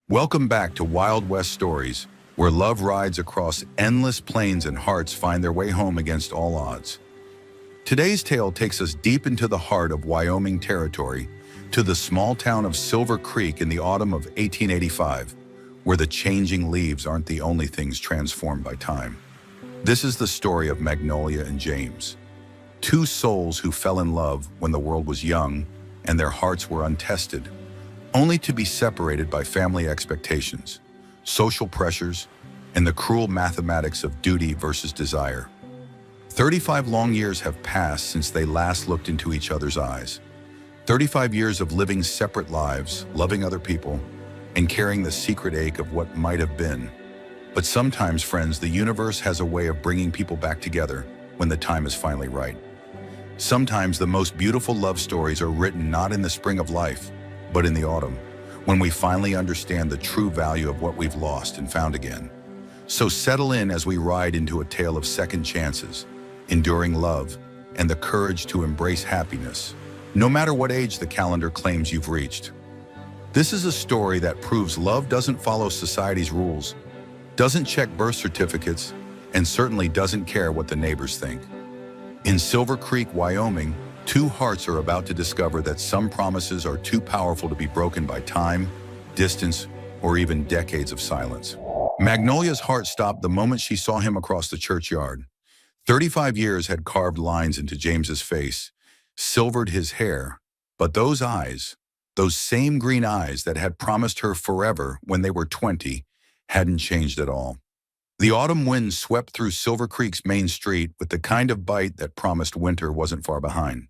Welcome back to Wild West Stories, where love rides across endless plains and hearts find their way home against all odds. Today's tale takes us deep into the heart of Wyoming territory, to the small town of Silver Creek in the autumn of 1885, where the changing leaves aren't the only things transformed by time. This is the story of Magnolia and James, two souls who fell in love when the world was young and their hearts were untested, only to be separated by family expectations, social pressures, and the cruel mathematics of duty versus desire. 35 long years have passed since they last looked into each other's eyes. 35 years of living separate lives, loving other people, and carrying the secret ache of what might have been. But sometimes, friends, the universe has a way of bringing people back together when the time is finally right. Sometimes the most beautiful love stories are written not in the spring of life, but in the autumn, when we finally understand the true value of what we've lost and found again. So settle in as we ride into a tale of second chances, enduring love, and the courage to embrace happiness, no matter what age the calendar claims you've reached. This is a story that proves love doesn't follow society's rules, doesn't check birth certificates, and certainly doesn't care what the neighbors think. In Silver Creek, Wyoming, two hearts are about to discover that some promises are too powerful to be broken by time, distance, or even decades of silence. Magnolia's heart stopped the moment she saw him across the churchyard. 35 years had carved lines into James's face, silvered his hair, but those eyes, those same green eyes that had promised her forever when they were 20, hadn't changed at all. The autumn wind swept through Silver Creek's main street with the kind of bite that promised winter wasn't far behind.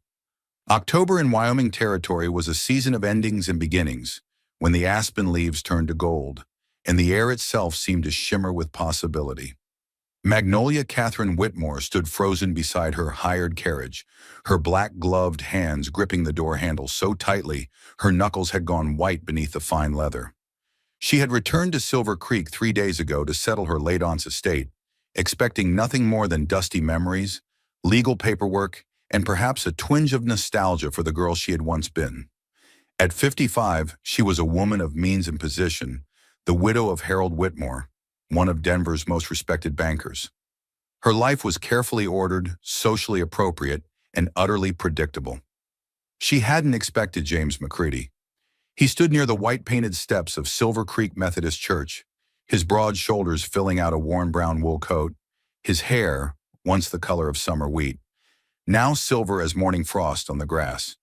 October in Wyoming territory was a season of endings and beginnings, when the aspen leaves turned to gold, and the air itself seemed to shimmer with possibility. Magnolia Catherine Whitmore stood frozen beside her hired carriage, her black-gloved hands gripping the door handle so tightly her knuckles had gone white beneath the fine leather. She had returned to Silver Creek 3 days ago to settle her late-aunt's estate, expecting nothing more than dusty memories, legal paperwork, and perhaps a twinge of nostalgia for the girl she had once been. At 55, she was a woman of means and position, the widow of Harold Whitmore, one of Denver's most respected bankers. Her life was carefully ordered, socially appropriate, and utterly predictable. She hadn't expected James McCready. He stood near the white-painted steps of Silver Creek Methodist Church, his broad shoulders filling out a worn brown wool coat, his hair, once the color of summer wheat, now silver as morning frost on the grass.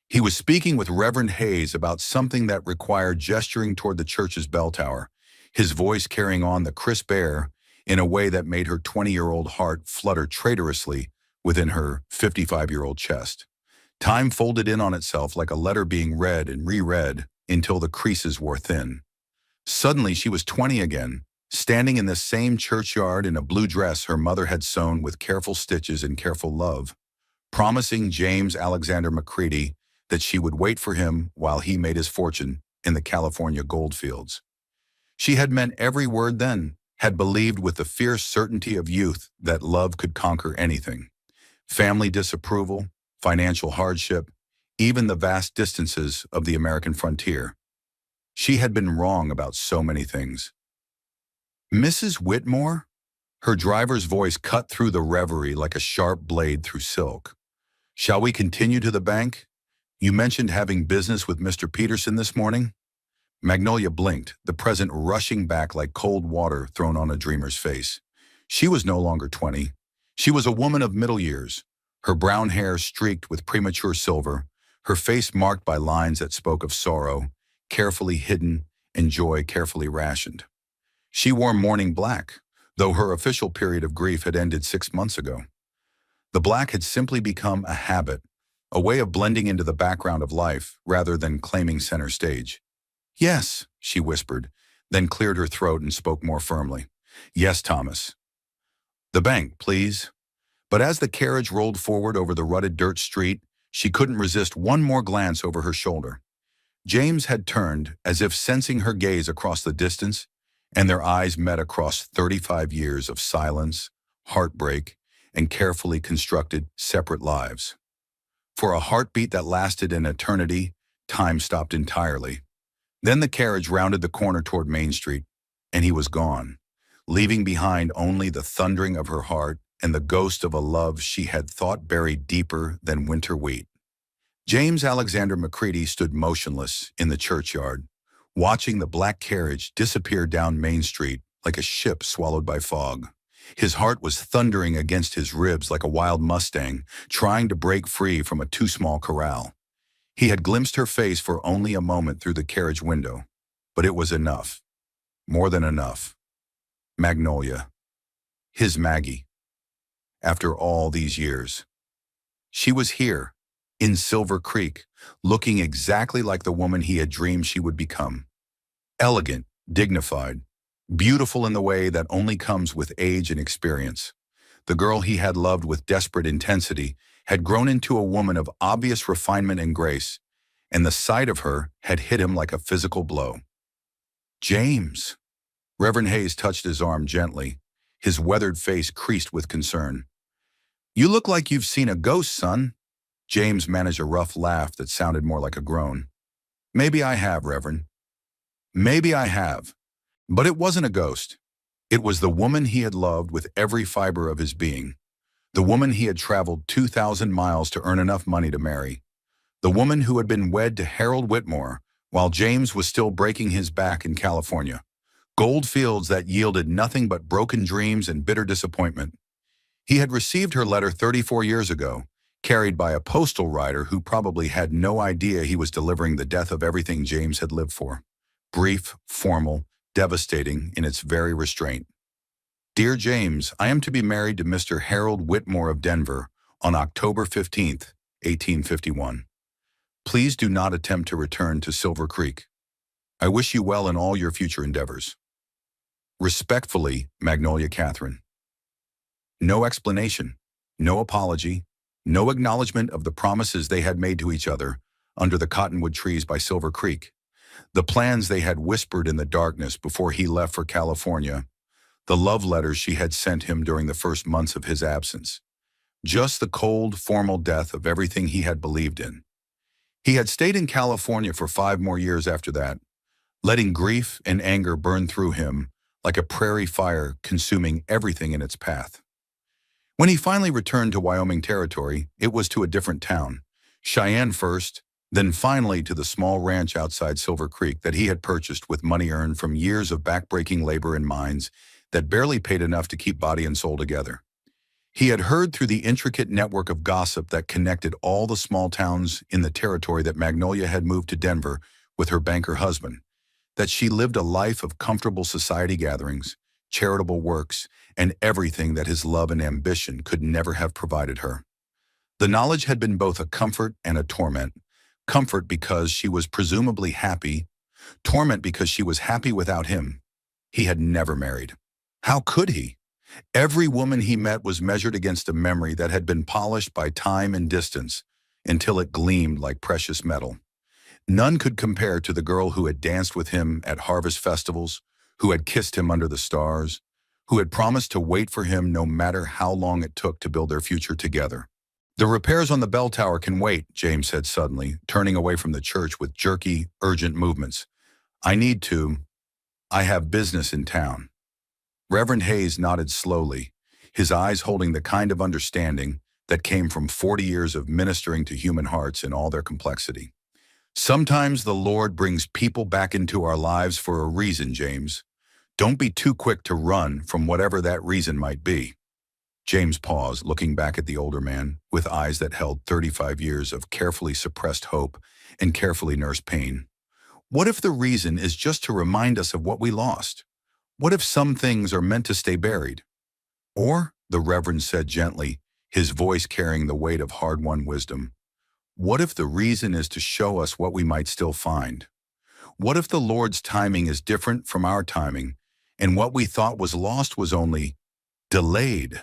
He was speaking with Reverend Hayes about something that required gesturing toward the church's bell tower, his voice carrying on the crisp air in a way that made her 20-year-old heart flutter traitorously within her 55-year-old chest. Time folded in on itself like a letter being read and reread until the creases wore thin. Suddenly she was 20 again, standing in the same churchyard in a blue dress her mother had sewn with careful stitches and careful love, promising James Alexander McCready that she would wait for him while he made his fortune in the California goldfields. She had meant every word then, had believed with the fierce certainty of youth that love could conquer anything. Family disapproval, financial hardship, even the vast distances of the American frontier. She had been wrong about so many things. Mrs. Whitmore? Her driver's voice cut through the reverie like a sharp blade through silk. Shall we continue to the bank? You mentioned having business with Mr. Peterson this morning? Magnolia blinked, the present rushing back like cold water thrown on a dreamer's face. She was no longer 20. She was a woman of middle years, her brown hair streaked with premature silver, her face marked by lines that spoke of sorrow, carefully hidden, and joy carefully rationed. She wore mourning black, though her official period of grief had ended 6 months ago. The black had simply become a habit, a way of blending into the background of life rather than claiming center stage. Yes, she whispered, then cleared her throat and spoke more firmly. Yes, Thomas. The bank, please. But as the carriage rolled forward over the rutted dirt street, she couldn't resist one more glance over her shoulder. James had turned, as if sensing her gaze across the distance, and their eyes met across 35 years of silence, heartbreak, and carefully constructed separate lives. For a heartbeat that lasted an eternity, time stopped entirely. Then the carriage rounded the corner toward Main Street, and he was gone, leaving behind only the thundering of her heart and the ghost of a love she had thought buried deeper than winter wheat. James Alexander McCready stood motionless in the churchyard, watching the black carriage disappear down Main Street like a ship swallowed by fog. His heart was thundering against his ribs like a wild Mustang, trying to break free from a too small corral. He had glimpsed her face for only a moment through the carriage window, but it was enough. More than enough. Magnolia. His Maggie. After all these years. She was here, in Silver Creek, looking exactly like the woman he had dreamed she would become. Elegant, dignified, beautiful in the way that only comes with age and experience. The girl he had loved with desperate intensity had grown into a woman of obvious refinement and grace, and the sight of her had hit him like a physical blow. James! Reverend Hayes touched his arm gently, his weathered face creased with concern. You look like you've seen a ghost, son. James managed a rough laugh that sounded more like a groan. Maybe I have, Reverend. Maybe I have. But it wasn't a ghost. It was the woman he had loved with every fiber of his being. The woman he had traveled 2,000 miles to earn enough money to marry. The woman who had been wed to Harold Whitmore while James was still breaking his back in California. Gold fields that yielded nothing but broken dreams and bitter disappointment. He had received her letter 34 years ago, carried by a postal rider who probably had no idea he was delivering the death of everything James had lived for. Brief, formal, devastating in its very restraint. Dear James, I am to be married to Mr. Harold Whitmore of Denver on October 15th, 1851. Please do not attempt to return to Silver Creek. I wish you well in all your future endeavors. Respectfully, Magnolia Catherine. No explanation, no apology, no acknowledgement of the promises they had made to each other under the cottonwood trees by Silver Creek, the plans they had whispered in the darkness before he left for California, the love letters she had sent him during the first months of his absence. Just the cold, formal death of everything he had believed in. He had stayed in California for 5 more years after that, letting grief and anger burn through him like a prairie fire consuming everything in its path. When he finally returned to Wyoming Territory, it was to a different town, Cheyenne first, then finally to the small ranch outside Silver Creek that he had purchased with money earned from years of backbreaking labor in mines that barely paid enough to keep body and soul together. He had heard through the intricate network of gossip that connected all the small towns in the territory that Magnolia had moved to Denver with her banker husband, that she lived a life of comfortable society gatherings, charitable works, and everything that his love and ambition could never have provided her. The knowledge had been both a comfort and a torment. Comfort because she was presumably happy, torment because she was happy without him. He had never married. How could he? Every woman he met was measured against a memory that had been polished by time and distance until it gleamed like precious metal. None could compare to the girl who had danced with him at harvest festivals, who had kissed him under the stars, who had promised to wait for him no matter how long it took to build their future together. The repairs on the bell tower can wait, James said suddenly, turning away from the church with jerky, urgent movements. I have business in town. Reverend Hayes nodded slowly, his eyes holding the kind of understanding that came from 40 years of ministering to human hearts in all their complexity. Sometimes the Lord brings people back into our lives for a reason, James. Don't be too quick to run from whatever that reason might be. James paused, looking back at the older man, with eyes that held 35 years of carefully suppressed hope and carefully nursed pain. What if the reason is just to remind us of what we lost? What if some things are meant to stay buried? Or, the Reverend said gently, his voice carrying the weight of hard-won wisdom, what if the reason is to show us what we might still find? What if the Lord's timing is different from our timing, and what we thought was lost was only delayed?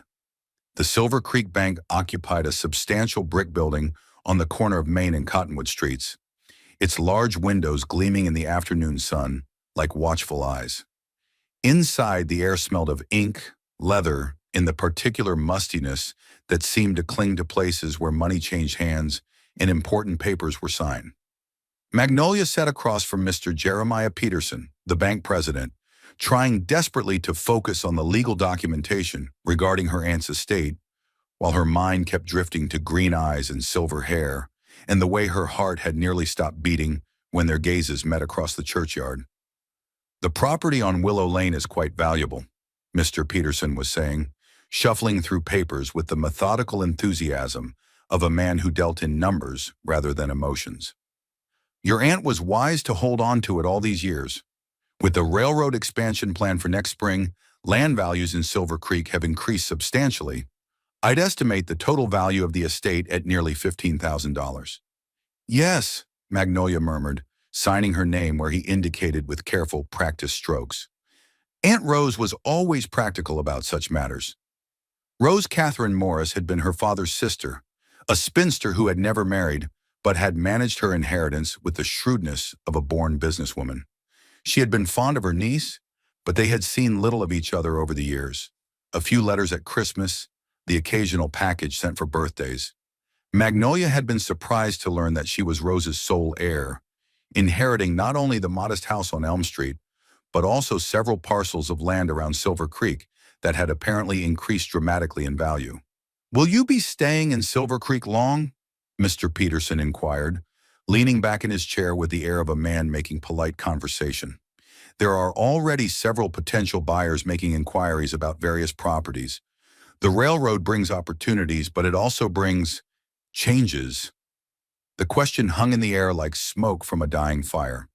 The Silver Creek Bank occupied a substantial brick building on the corner of Main and Cottonwood Streets, its large windows gleaming in the afternoon sun like watchful eyes. Inside, the air smelled of ink, leather, and the particular mustiness that seemed to cling to places where money changed hands and important papers were signed. Magnolia sat across from Mr. Jeremiah Peterson, the bank president, trying desperately to focus on the legal documentation regarding her aunt's estate, while her mind kept drifting to green eyes and silver hair, and the way her heart had nearly stopped beating when their gazes met across the churchyard. "The property on Willow Lane is quite valuable," Mr. Peterson was saying, shuffling through papers with the methodical enthusiasm of a man who dealt in numbers rather than emotions. "Your aunt was wise to hold on to it all these years. With the railroad expansion plan for next spring, land values in Silver Creek have increased substantially. I'd estimate the total value of the estate at nearly $15,000. "Yes," Magnolia murmured, signing her name where he indicated with careful, practiced strokes. Aunt Rose was always practical about such matters. Rose Catherine Morris had been her father's sister, a spinster who had never married, but had managed her inheritance with the shrewdness of a born businesswoman. She had been fond of her niece, but they had seen little of each other over the years. A few letters at Christmas, the occasional package sent for birthdays. Magnolia had been surprised to learn that she was Rose's sole heir, inheriting not only the modest house on Elm Street, but also several parcels of land around Silver Creek that had apparently increased dramatically in value. "Will you be staying in Silver Creek long?" Mr. Peterson inquired, leaning back in his chair with the air of a man making polite conversation. "There are already several potential buyers making inquiries about various properties. The railroad brings opportunities, but it also brings changes." The question hung in the air like smoke from a dying fire.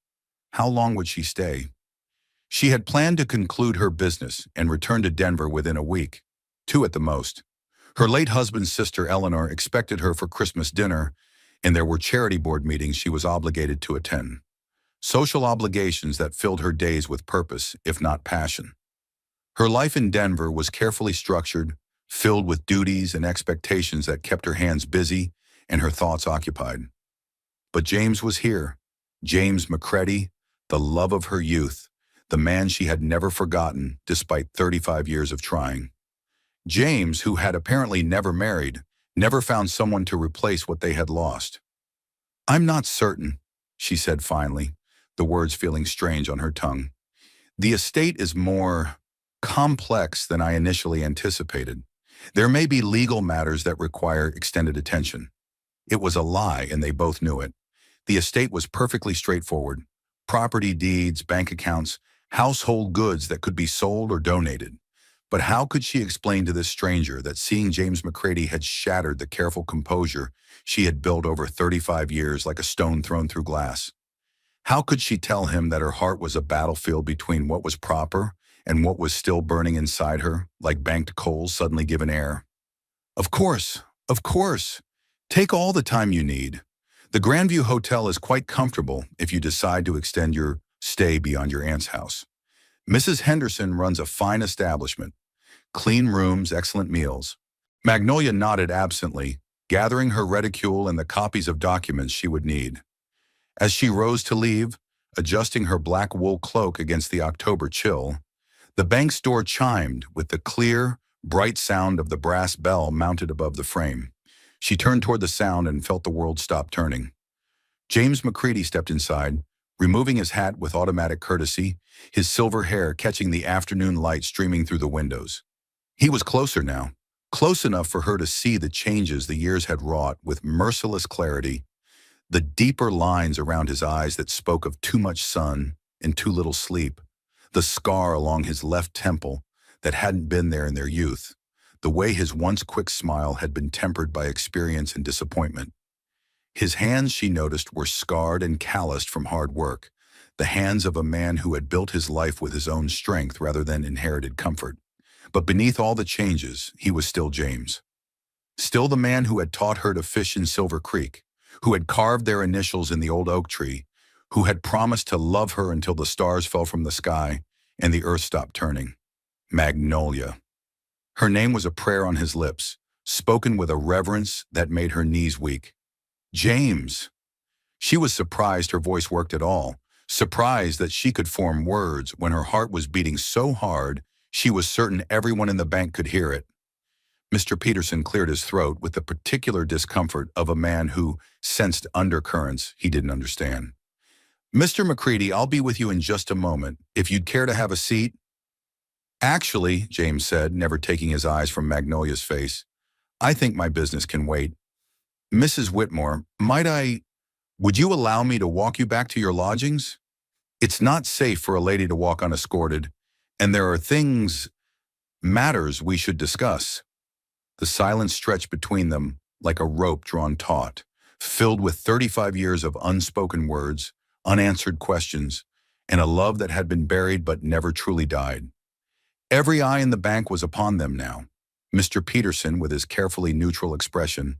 How long would she stay? She had planned to conclude her business and return to Denver within a week, 2 at the most. Her late husband's sister Eleanor expected her for Christmas dinner, and there were charity board meetings she was obligated to attend. Social obligations that filled her days with purpose, if not passion. Her life in Denver was carefully structured, filled with duties and expectations that kept her hands busy and her thoughts occupied. But James was here. James McCready, the love of her youth, the man she had never forgotten despite 35 years of trying. James, who had apparently never married, never found someone to replace what they had lost. "I'm not certain," she said finally, the words feeling strange on her tongue. "The estate is more complex than I initially anticipated. There may be legal matters that require extended attention." It was a lie, and they both knew it. The estate was perfectly straightforward. Property deeds, bank accounts, household goods that could be sold or donated. But how could she explain to this stranger that seeing James McCready had shattered the careful composure she had built over 35 years like a stone thrown through glass? How could she tell him that her heart was a battlefield between what was proper and what was still burning inside her, like banked coals suddenly given air? Of course. Take all the time you need. The Grandview Hotel is quite comfortable if you decide to extend your stay beyond your aunt's house. Mrs. Henderson runs a fine establishment. Clean rooms, excellent meals. Magnolia nodded absently, gathering her reticule and the copies of documents she would need. As she rose to leave, adjusting her black wool cloak against the October chill, the bank's door chimed with the clear, bright sound of the brass bell mounted above the frame. She turned toward the sound and felt the world stop turning. James McCready stepped inside, removing his hat with automatic courtesy, his silver hair catching the afternoon light streaming through the windows. He was closer now, close enough for her to see the changes the years had wrought with merciless clarity, the deeper lines around his eyes that spoke of too much sun and too little sleep, the scar along his left temple that hadn't been there in their youth, the way his once quick smile had been tempered by experience and disappointment. His hands, she noticed, were scarred and calloused from hard work, the hands of a man who had built his life with his own strength rather than inherited comfort. But beneath all the changes, he was still James. Still the man who had taught her to fish in Silver Creek, who had carved their initials in the old oak tree, who had promised to love her until the stars fell from the sky and the earth stopped turning. Magnolia. Her name was a prayer on his lips, spoken with a reverence that made her knees weak. James. She was surprised her voice worked at all, surprised that she could form words when her heart was beating so hard she was certain everyone in the bank could hear it. Mr. Peterson cleared his throat with the particular discomfort of a man who sensed undercurrents he didn't understand. Mr. McCready, I'll be with you in just a moment. If you'd care to have a seat. Actually, James said, never taking his eyes from Magnolia's face, I think my business can wait. Mrs. Whitmore, would you allow me to walk you back to your lodgings? It's not safe for a lady to walk unescorted, and there are matters we should discuss. The silence stretched between them like a rope drawn taut, filled with 35 years of unspoken words, unanswered questions, and a love that had been buried but never truly died. Every eye in the bank was upon them now. Mr. Peterson, with his carefully neutral expression,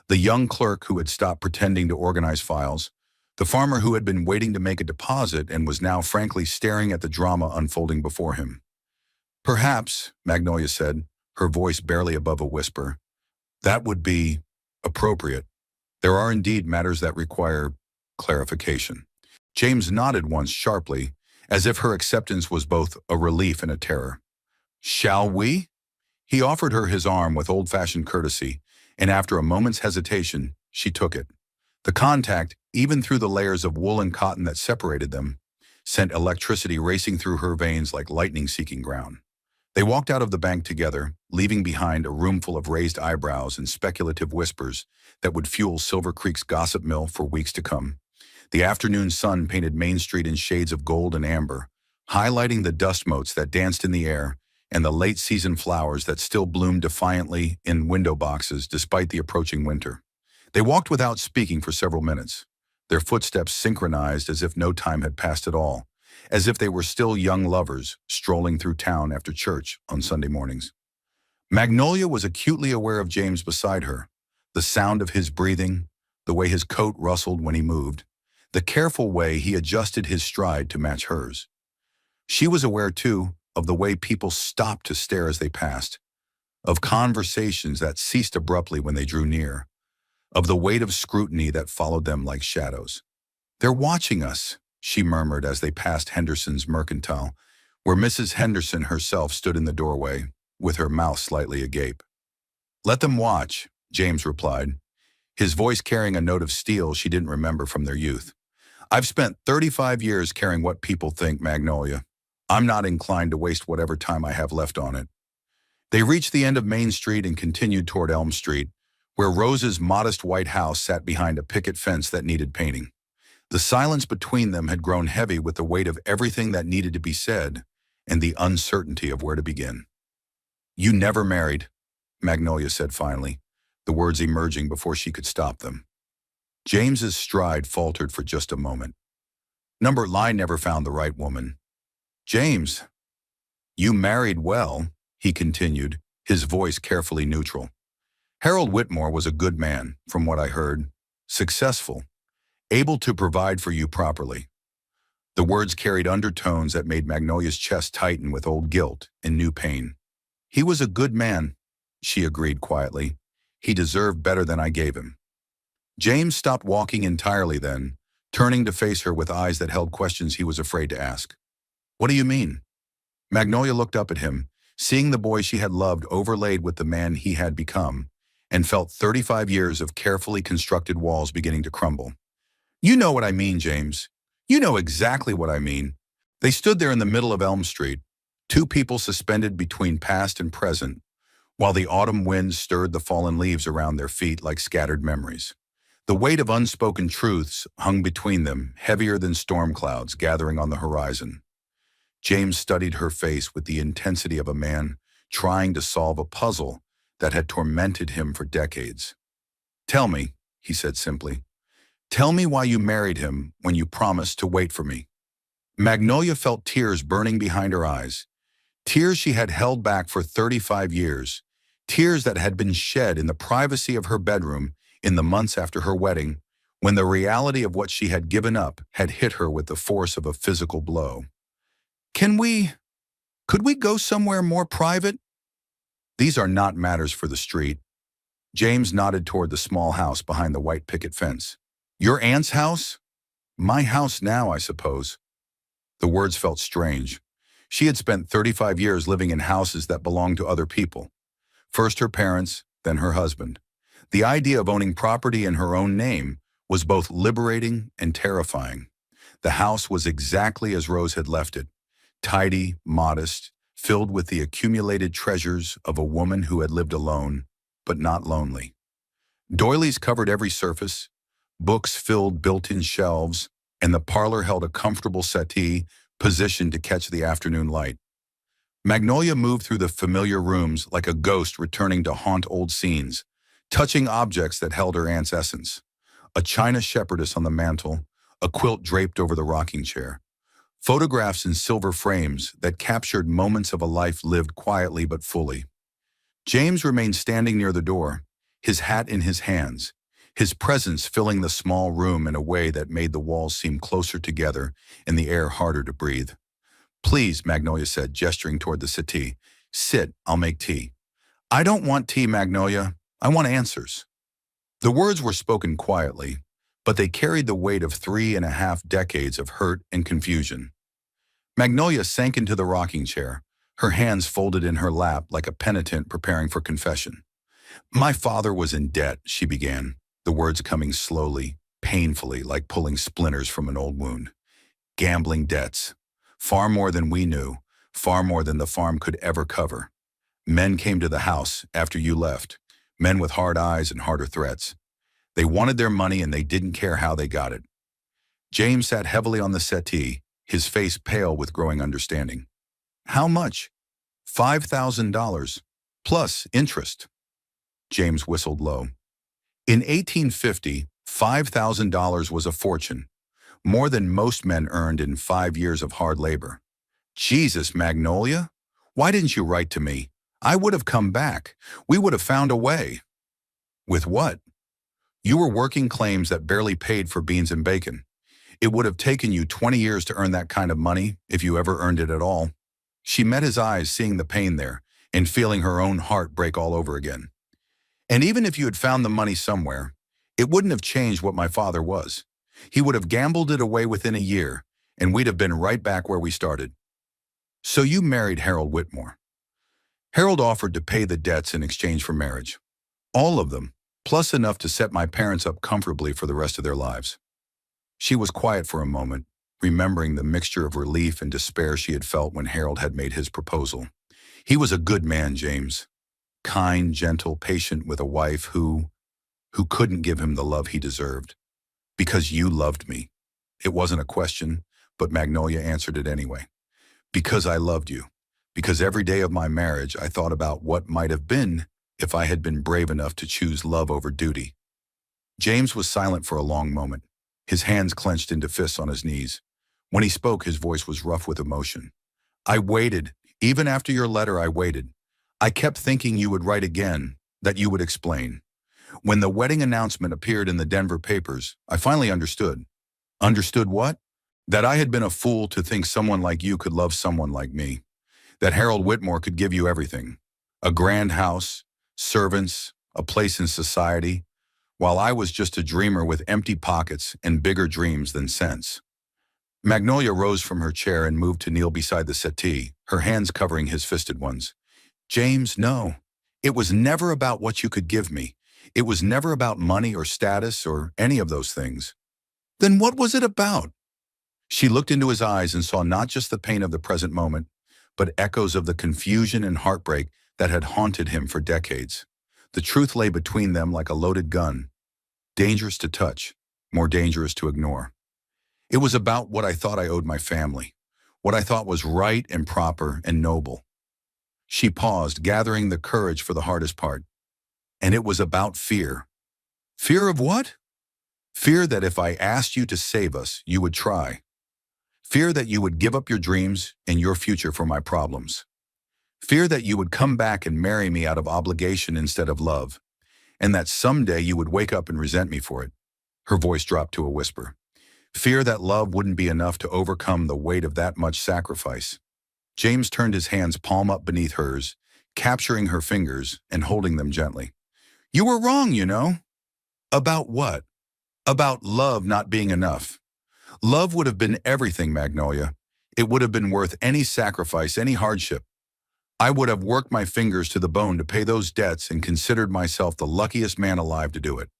the young clerk who had stopped pretending to organize files, the farmer who had been waiting to make a deposit and was now frankly staring at the drama unfolding before him. Perhaps, Magnolia said, her voice barely above a whisper, that would be appropriate. There are indeed matters that require clarification. James nodded once sharply, as if her acceptance was both a relief and a terror. Shall we? He offered her his arm with old-fashioned courtesy, and after a moment's hesitation, she took it. The contact, even through the layers of wool and cotton that separated them, sent electricity racing through her veins like lightning seeking ground. They walked out of the bank together, leaving behind a roomful of raised eyebrows and speculative whispers that would fuel Silver Creek's gossip mill for weeks to come. The afternoon sun painted Main Street in shades of gold and amber, highlighting the dust motes that danced in the air and the late-season flowers that still bloomed defiantly in window boxes despite the approaching winter. They walked without speaking for several minutes, their footsteps synchronized as if no time had passed at all, as if they were still young lovers strolling through town after church on Sunday mornings. Magnolia was acutely aware of James beside her, the sound of his breathing, the way his coat rustled when he moved, the careful way he adjusted his stride to match hers. She was aware, too, of the way people stopped to stare as they passed, of conversations that ceased abruptly when they drew near, of the weight of scrutiny that followed them like shadows. They're watching us, she murmured as they passed Henderson's Mercantile, where Mrs. Henderson herself stood in the doorway, with her mouth slightly agape. Let them watch, James replied, his voice carrying a note of steel she didn't remember from their youth. I've spent 35 years caring what people think, Magnolia. I'm not inclined to waste whatever time I have left on it. They reached the end of Main Street and continued toward Elm Street, where Rose's modest white house sat behind a picket fence that needed painting. The silence between them had grown heavy with the weight of everything that needed to be said and the uncertainty of where to begin. You never married, Magnolia said finally, the words emerging before she could stop them. James's stride faltered for just a moment. Number line never found the right woman. James, you married well, he continued, his voice carefully neutral. Harold Whitmore was a good man, from what I heard, successful, able to provide for you properly. The words carried undertones that made Magnolia's chest tighten with old guilt and new pain. He was a good man, she agreed quietly. He deserved better than I gave him. James stopped walking entirely then, turning to face her with eyes that held questions he was afraid to ask. What do you mean? Magnolia looked up at him, seeing the boy she had loved overlaid with the man he had become, and felt 35 years of carefully constructed walls beginning to crumble. You know what I mean, James. You know exactly what I mean. They stood there in the middle of Elm Street, two people suspended between past and present, while the autumn wind stirred the fallen leaves around their feet like scattered memories. The weight of unspoken truths hung between them, heavier than storm clouds gathering on the horizon. James studied her face with the intensity of a man trying to solve a puzzle that had tormented him for decades. Tell me, he said simply. Tell me why you married him when you promised to wait for me. Magnolia felt tears burning behind her eyes, tears she had held back for 35 years, tears that had been shed in the privacy of her bedroom in the months after her wedding, when the reality of what she had given up had hit her with the force of a physical blow. Could we go somewhere more private? These are not matters for the street. James nodded toward the small house behind the white picket fence. Your aunt's house? My house now, I suppose. The words felt strange. She had spent 35 years living in houses that belonged to other people. First her parents, then her husband. The idea of owning property in her own name was both liberating and terrifying. The house was exactly as Rose had left it, tidy, modest, filled with the accumulated treasures of a woman who had lived alone, but not lonely. Doilies covered every surface, books filled built-in shelves, and the parlor held a comfortable settee positioned to catch the afternoon light. Magnolia moved through the familiar rooms like a ghost returning to haunt old scenes, touching objects that held her aunt's essence. A china shepherdess on the mantel, a quilt draped over the rocking chair, photographs in silver frames that captured moments of a life lived quietly but fully. James remained standing near the door, his hat in his hands, his presence filling the small room in a way that made the walls seem closer together and the air harder to breathe. "Please," Magnolia said, gesturing toward the settee. "Sit, I'll make tea." "I don't want tea, Magnolia. I want answers." The words were spoken quietly, but they carried the weight of 3.5 decades of hurt and confusion. Magnolia sank into the rocking chair, her hands folded in her lap like a penitent preparing for confession. "My father was in debt," she began, the words coming slowly, painfully, like pulling splinters from an old wound. "Gambling debts. Far more than we knew, far more than the farm could ever cover. Men came to the house after you left, men with hard eyes and harder threats. They wanted their money and they didn't care how they got it." James sat heavily on the settee, his face pale with growing understanding. "How much?" $5,000, plus interest." James whistled low. In 1850, $5,000 was a fortune, more than most men earned in 5 years of hard labor. "Jesus, Magnolia, why didn't you write to me? I would have come back. We would have found a way." "With what?" "You were working claims that barely paid for beans and bacon. It would have taken you 20 years to earn that kind of money, if you ever earned it at all." She met his eyes, seeing the pain there, and feeling her own heart break all over again. "And even if you had found the money somewhere, it wouldn't have changed what my father was. He would have gambled it away within a year, and we'd have been right back where we started." "So you married Harold Whitmore." "Harold offered to pay the debts in exchange for marriage. All of them, plus enough to set my parents up comfortably for the rest of their lives." She was quiet for a moment, remembering the mixture of relief and despair she had felt when Harold had made his proposal. He was a good man, James. Kind, gentle, patient, with a wife who couldn't give him the love he deserved. "Because you loved me." It wasn't a question, but Magnolia answered it anyway. "Because I loved you. Because every day of my marriage I thought about what might have been if I had been brave enough to choose love over duty." James was silent for a long moment, his hands clenched into fists on his knees. When he spoke, his voice was rough with emotion. "I waited. Even after your letter, I waited. I kept thinking you would write again, that you would explain. When the wedding announcement appeared in the Denver papers, I finally understood." "Understood what?" "That I had been a fool to think someone like you could love someone like me. That Harold Whitmore could give you everything. A grand house, servants, a place in society, while I was just a dreamer with empty pockets and bigger dreams than sense." Magnolia rose from her chair and moved to kneel beside the settee, her hands covering his fisted ones. "James, no. It was never about what you could give me. It was never about money or status or any of those things." "Then what was it about?" She looked into his eyes and saw not just the pain of the present moment, but echoes of the confusion and heartbreak that had haunted him for decades. The truth lay between them like a loaded gun, dangerous to touch, more dangerous to ignore. "It was about what I thought I owed my family, what I thought was right and proper and noble." She paused, gathering the courage for the hardest part. "And it was about fear." "Fear of what?" "Fear that if I asked you to save us, you would try. Fear that you would give up your dreams and your future for my problems. Fear that you would come back and marry me out of obligation instead of love, and that someday you would wake up and resent me for it." Her voice dropped to a whisper. "Fear that love wouldn't be enough to overcome the weight of that much sacrifice." James turned his hands palm up beneath hers, capturing her fingers and holding them gently. "You were wrong, you know." "About what?" "About love not being enough. Love would have been everything, Magnolia. It would have been worth any sacrifice, any hardship. I would have worked my fingers to the bone to pay those debts and considered myself the luckiest man alive to do it."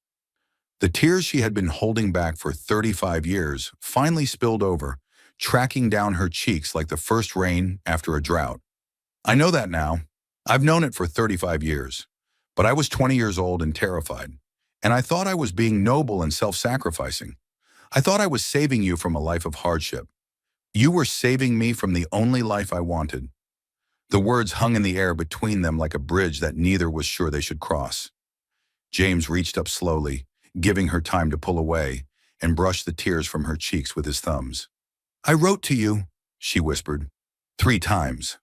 The tears she had been holding back for 35 years finally spilled over, tracking down her cheeks like the first rain after a drought. I know that now. I've known it for 35 years. But I was 20 years old and terrified. And I thought I was being noble and self-sacrificing. I thought I was saving you from a life of hardship. You were saving me from the only life I wanted. The words hung in the air between them like a bridge that neither was sure they should cross. James reached up slowly, giving her time to pull away, and brushed the tears from her cheeks with his thumbs. I wrote to you, she whispered, 3 times.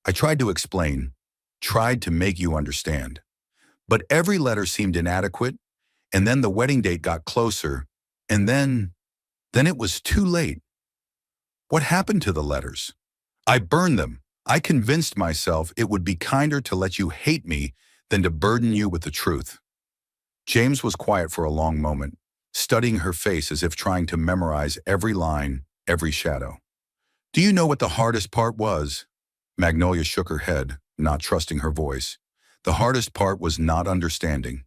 I tried to explain, tried to make you understand. But every letter seemed inadequate, and then the wedding date got closer, and then it was too late. What happened to the letters? I burned them. I convinced myself it would be kinder to let you hate me than to burden you with the truth. James was quiet for a long moment, studying her face as if trying to memorize every line, every shadow. Do you know what the hardest part was? Magnolia shook her head, not trusting her voice. The hardest part was not understanding.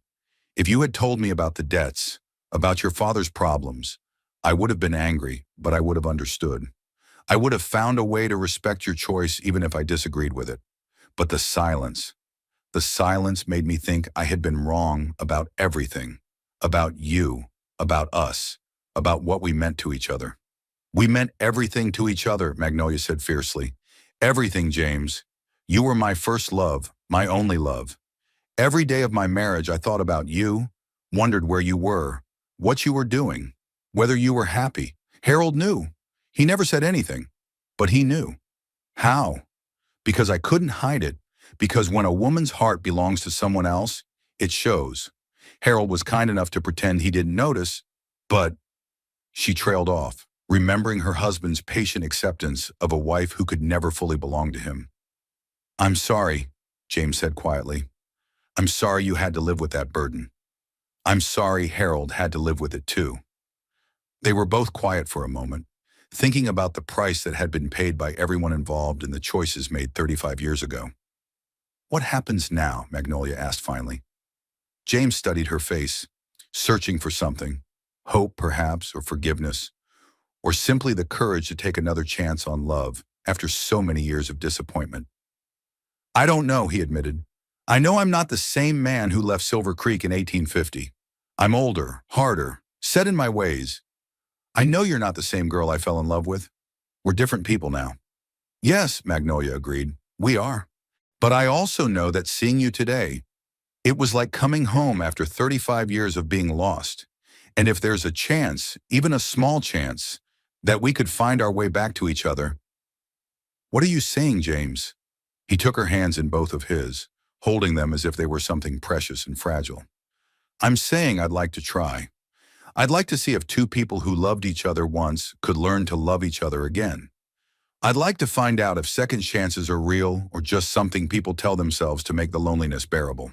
If you had told me about the debts, about your father's problems, I would have been angry, but I would have understood. I would have found a way to respect your choice even if I disagreed with it. But the silence made me think I had been wrong about everything. About you, about us, about what we meant to each other. We meant everything to each other, Magnolia said fiercely. Everything, James. You were my first love, my only love. Every day of my marriage I thought about you, wondered where you were, what you were doing, whether you were happy. Harold knew. He never said anything, but he knew. How? Because I couldn't hide it, because when a woman's heart belongs to someone else, it shows. Harold was kind enough to pretend he didn't notice, but she trailed off, remembering her husband's patient acceptance of a wife who could never fully belong to him. I'm sorry, James said quietly. I'm sorry you had to live with that burden. I'm sorry Harold had to live with it too. They were both quiet for a moment, thinking about the price that had been paid by everyone involved in the choices made 35 years ago. What happens now? Magnolia asked finally. James studied her face, searching for something, hope perhaps, or forgiveness, or simply the courage to take another chance on love after so many years of disappointment. I don't know, he admitted. I know I'm not the same man who left Silver Creek in 1850. I'm older, harder, set in my ways. I know you're not the same girl I fell in love with. We're different people now. Yes, Magnolia agreed, we are. But I also know that seeing you today, it was like coming home after 35 years of being lost. And if there's a chance, even a small chance, that we could find our way back to each other. What are you saying, James? He took her hands in both of his, holding them as if they were something precious and fragile. I'm saying I'd like to try. I'd like to see if 2 people who loved each other once could learn to love each other again. I'd like to find out if second chances are real or just something people tell themselves to make the loneliness bearable.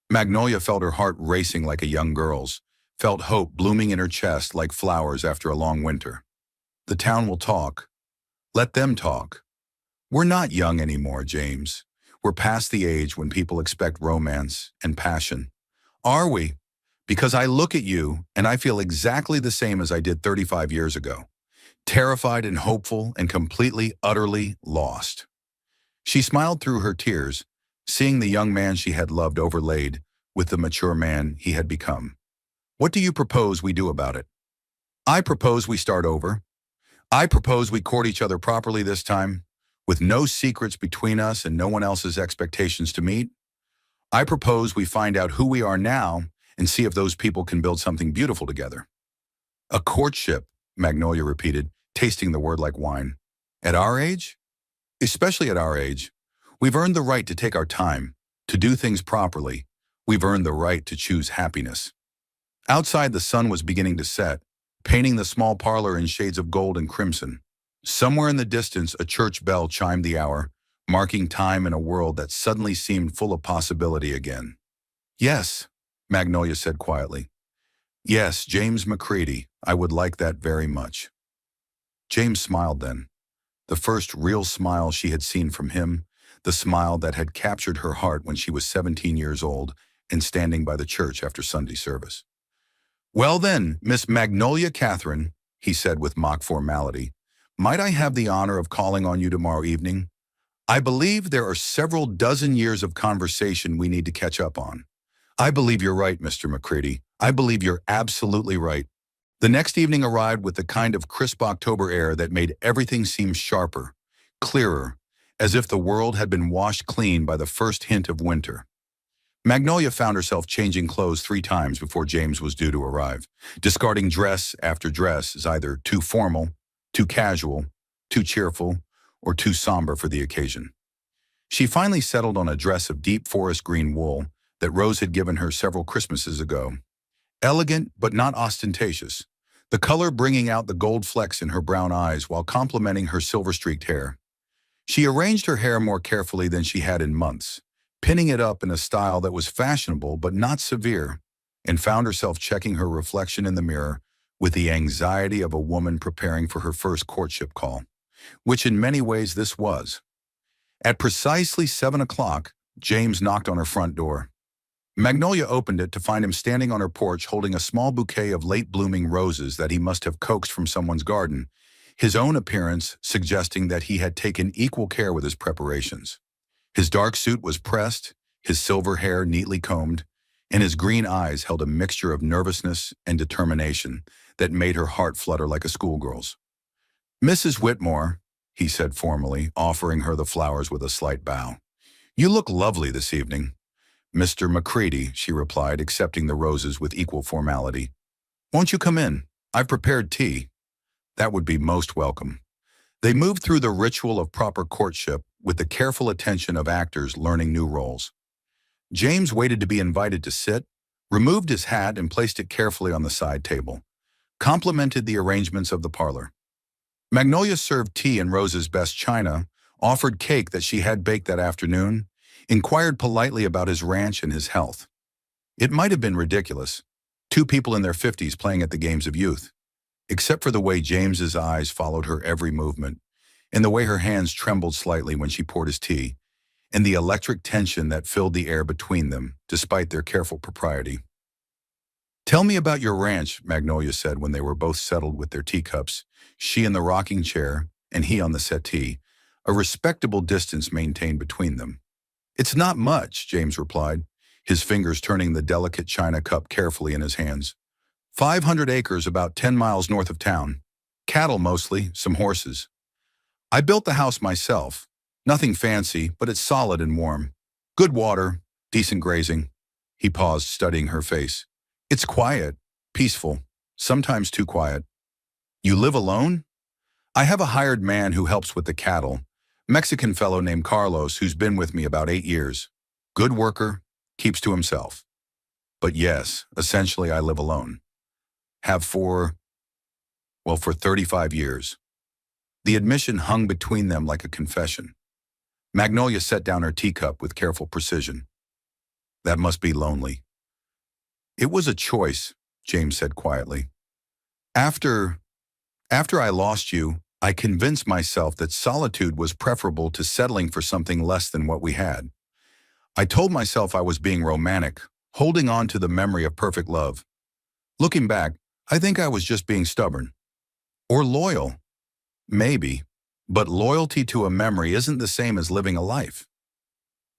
Magnolia felt her heart racing like a young girl's, felt hope blooming in her chest like flowers after a long winter. The town will talk. Let them talk. We're not young anymore, James. We're past the age when people expect romance and passion. Are we? Because I look at you and I feel exactly the same as I did 35 years ago. Terrified and hopeful and completely, utterly lost. She smiled through her tears, seeing the young man she had loved overlaid with the mature man he had become. What do you propose we do about it? I propose we start over. I propose we court each other properly this time, with no secrets between us and no one else's expectations to meet. I propose we find out who we are now and see if those people can build something beautiful together. A courtship, Magnolia repeated, tasting the word like wine. At our age? Especially at our age. We've earned the right to take our time, to do things properly. We've earned the right to choose happiness. Outside, the sun was beginning to set, painting the small parlor in shades of gold and crimson. Somewhere in the distance, a church bell chimed the hour, marking time in a world that suddenly seemed full of possibility again. Yes, Magnolia said quietly. Yes, James McCready, I would like that very much. James smiled then, the first real smile she had seen from him, the smile that had captured her heart when she was 17 years old and standing by the church after Sunday service. "Well then, Miss Magnolia Catherine," he said with mock formality, "might I have the honor of calling on you tomorrow evening? I believe there are several dozen years of conversation we need to catch up on." "I believe you're right, Mr. McCready. I believe you're absolutely right." The next evening arrived with the kind of crisp October air that made everything seem sharper, clearer, as if the world had been washed clean by the first hint of winter. Magnolia found herself changing clothes 3 times before James was due to arrive, discarding dress after dress as either too formal, too casual, too cheerful, or too somber for the occasion. She finally settled on a dress of deep forest green wool that Rose had given her several Christmases ago. Elegant but not ostentatious, the color bringing out the gold flecks in her brown eyes while complementing her silver-streaked hair. She arranged her hair more carefully than she had in months, pinning it up in a style that was fashionable but not severe, and found herself checking her reflection in the mirror with the anxiety of a woman preparing for her first courtship call, which in many ways this was. At precisely 7 o'clock, James knocked on her front door. Magnolia opened it to find him standing on her porch holding a small bouquet of late-blooming roses that he must have coaxed from someone's garden, his own appearance suggesting that he had taken equal care with his preparations. His dark suit was pressed, his silver hair neatly combed, and his green eyes held a mixture of nervousness and determination that made her heart flutter like a schoolgirl's. "Mrs. Whitmore," he said formally, offering her the flowers with a slight bow. "You look lovely this evening." "Mr. McCready," she replied, accepting the roses with equal formality. "Won't you come in? I've prepared tea." "That would be most welcome." They moved through the ritual of proper courtship with the careful attention of actors learning new roles. James waited to be invited to sit, removed his hat and placed it carefully on the side table, complimented the arrangements of the parlor. Magnolia served tea in Rose's best china, offered cake that she had baked that afternoon, inquired politely about his ranch and his health. It might have been ridiculous, 2 people in their 50s playing at the games of youth, except for the way James's eyes followed her every movement, and the way her hands trembled slightly when she poured his tea, and the electric tension that filled the air between them, despite their careful propriety. "Tell me about your ranch," Magnolia said when they were both settled with their teacups, she in the rocking chair and he on the settee, a respectable distance maintained between them. "It's not much," James replied, his fingers turning the delicate china cup carefully in his hands. 500 acres about 10 miles north of town. Cattle mostly, some horses. I built the house myself. Nothing fancy, but it's solid and warm. Good water, decent grazing." He paused, studying her face. "It's quiet, peaceful, sometimes too quiet." "You live alone?" "I have a hired man who helps with the cattle. Mexican fellow named Carlos who's been with me about 8 years. Good worker, keeps to himself. But yes, essentially I live alone. Have for 35 years. The admission hung between them like a confession. Magnolia set down her teacup with careful precision. "That must be lonely." "It was a choice," James said quietly. After I lost you, I convinced myself that solitude was preferable to settling for something less than what we had. I told myself I was being romantic, holding on to the memory of perfect love. Looking back, I think I was just being stubborn. Or loyal. Maybe. But loyalty to a memory isn't the same as living a life.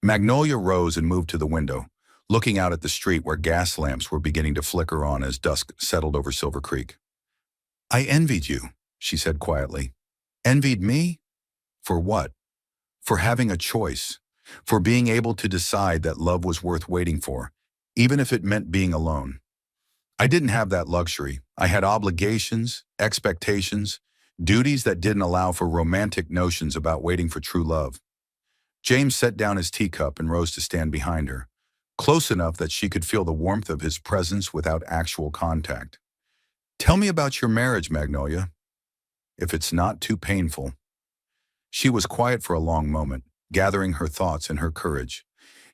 Magnolia rose and moved to the window, looking out at the street where gas lamps were beginning to flicker on as dusk settled over Silver Creek. "I envied you," she said quietly. "Envied me? For what? For having a choice. For being able to decide that love was worth waiting for, even if it meant being alone. I didn't have that luxury. I had obligations, expectations, duties that didn't allow for romantic notions about waiting for true love." James set down his teacup and rose to stand behind her, close enough that she could feel the warmth of his presence without actual contact. "Tell me about your marriage, Magnolia. If it's not too painful." She was quiet for a long moment, gathering her thoughts and her courage.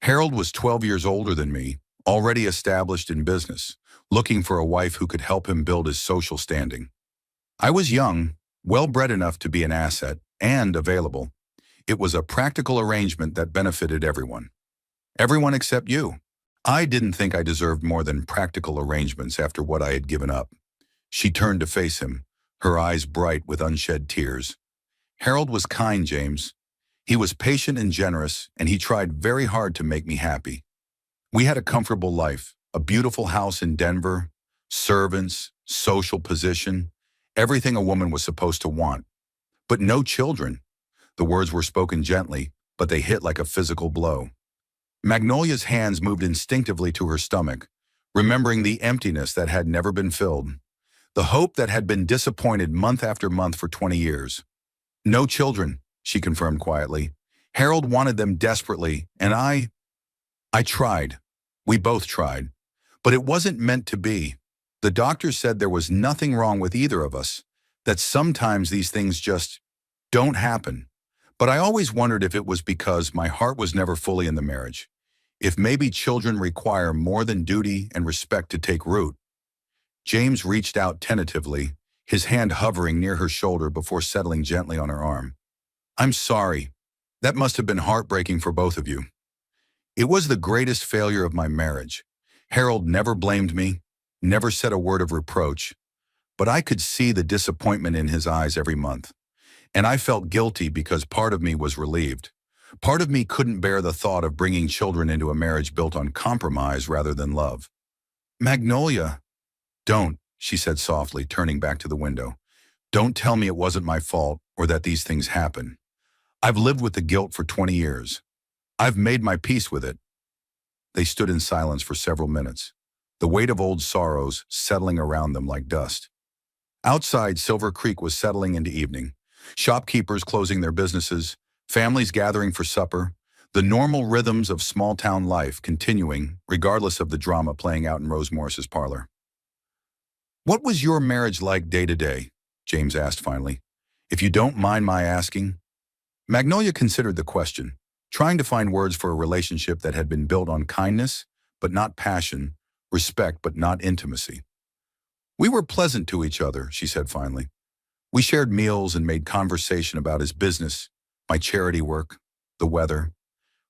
Harold was 12 years older than me, already established in business, looking for a wife who could help him build his social standing. I was young, well-bred enough to be an asset, and available. It was a practical arrangement that benefited everyone. Everyone except you. I didn't think I deserved more than practical arrangements after what I had given up. She turned to face him, her eyes bright with unshed tears. Harold was kind, James. He was patient and generous, and he tried very hard to make me happy. We had a comfortable life, a beautiful house in Denver, servants, social position, everything a woman was supposed to want. But no children. The words were spoken gently, but they hit like a physical blow. Magnolia's hands moved instinctively to her stomach, remembering the emptiness that had never been filled, the hope that had been disappointed month after month for 20 years. No children, she confirmed quietly. Harold wanted them desperately, and I tried. We both tried. But it wasn't meant to be. The doctor said there was nothing wrong with either of us, that sometimes these things just don't happen. But I always wondered if it was because my heart was never fully in the marriage, if maybe children require more than duty and respect to take root. James reached out tentatively, his hand hovering near her shoulder before settling gently on her arm. I'm sorry. That must have been heartbreaking for both of you. It was the greatest failure of my marriage. Harold never blamed me, never said a word of reproach, but I could see the disappointment in his eyes every month. And I felt guilty because part of me was relieved. Part of me couldn't bear the thought of bringing children into a marriage built on compromise rather than love. Magnolia, don't, she said softly, turning back to the window. Don't tell me it wasn't my fault or that these things happen. I've lived with the guilt for 20 years. I've made my peace with it. They stood in silence for several minutes, the weight of old sorrows settling around them like dust. Outside, Silver Creek was settling into evening. Shopkeepers closing their businesses, families gathering for supper, the normal rhythms of small-town life continuing, regardless of the drama playing out in Rose Morris's parlor. What was your marriage like day to day? James asked finally. If you don't mind my asking. Magnolia considered the question, trying to find words for a relationship that had been built on kindness, but not passion, respect, but not intimacy. We were pleasant to each other, she said finally. We shared meals and made conversation about his business, my charity work, the weather.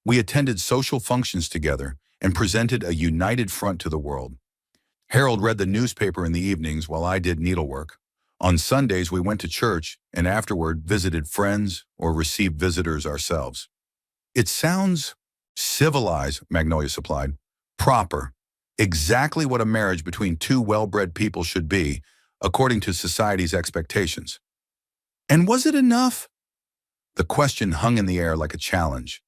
We attended social functions together and presented a united front to the world. Harold read the newspaper in the evenings while I did needlework. On Sundays, we went to church and afterward visited friends or received visitors ourselves. It sounds civilized, Magnolia supplied. Proper. Exactly what a marriage between two well-bred people should be, according to society's expectations. And was it enough? The question hung in the air like a challenge.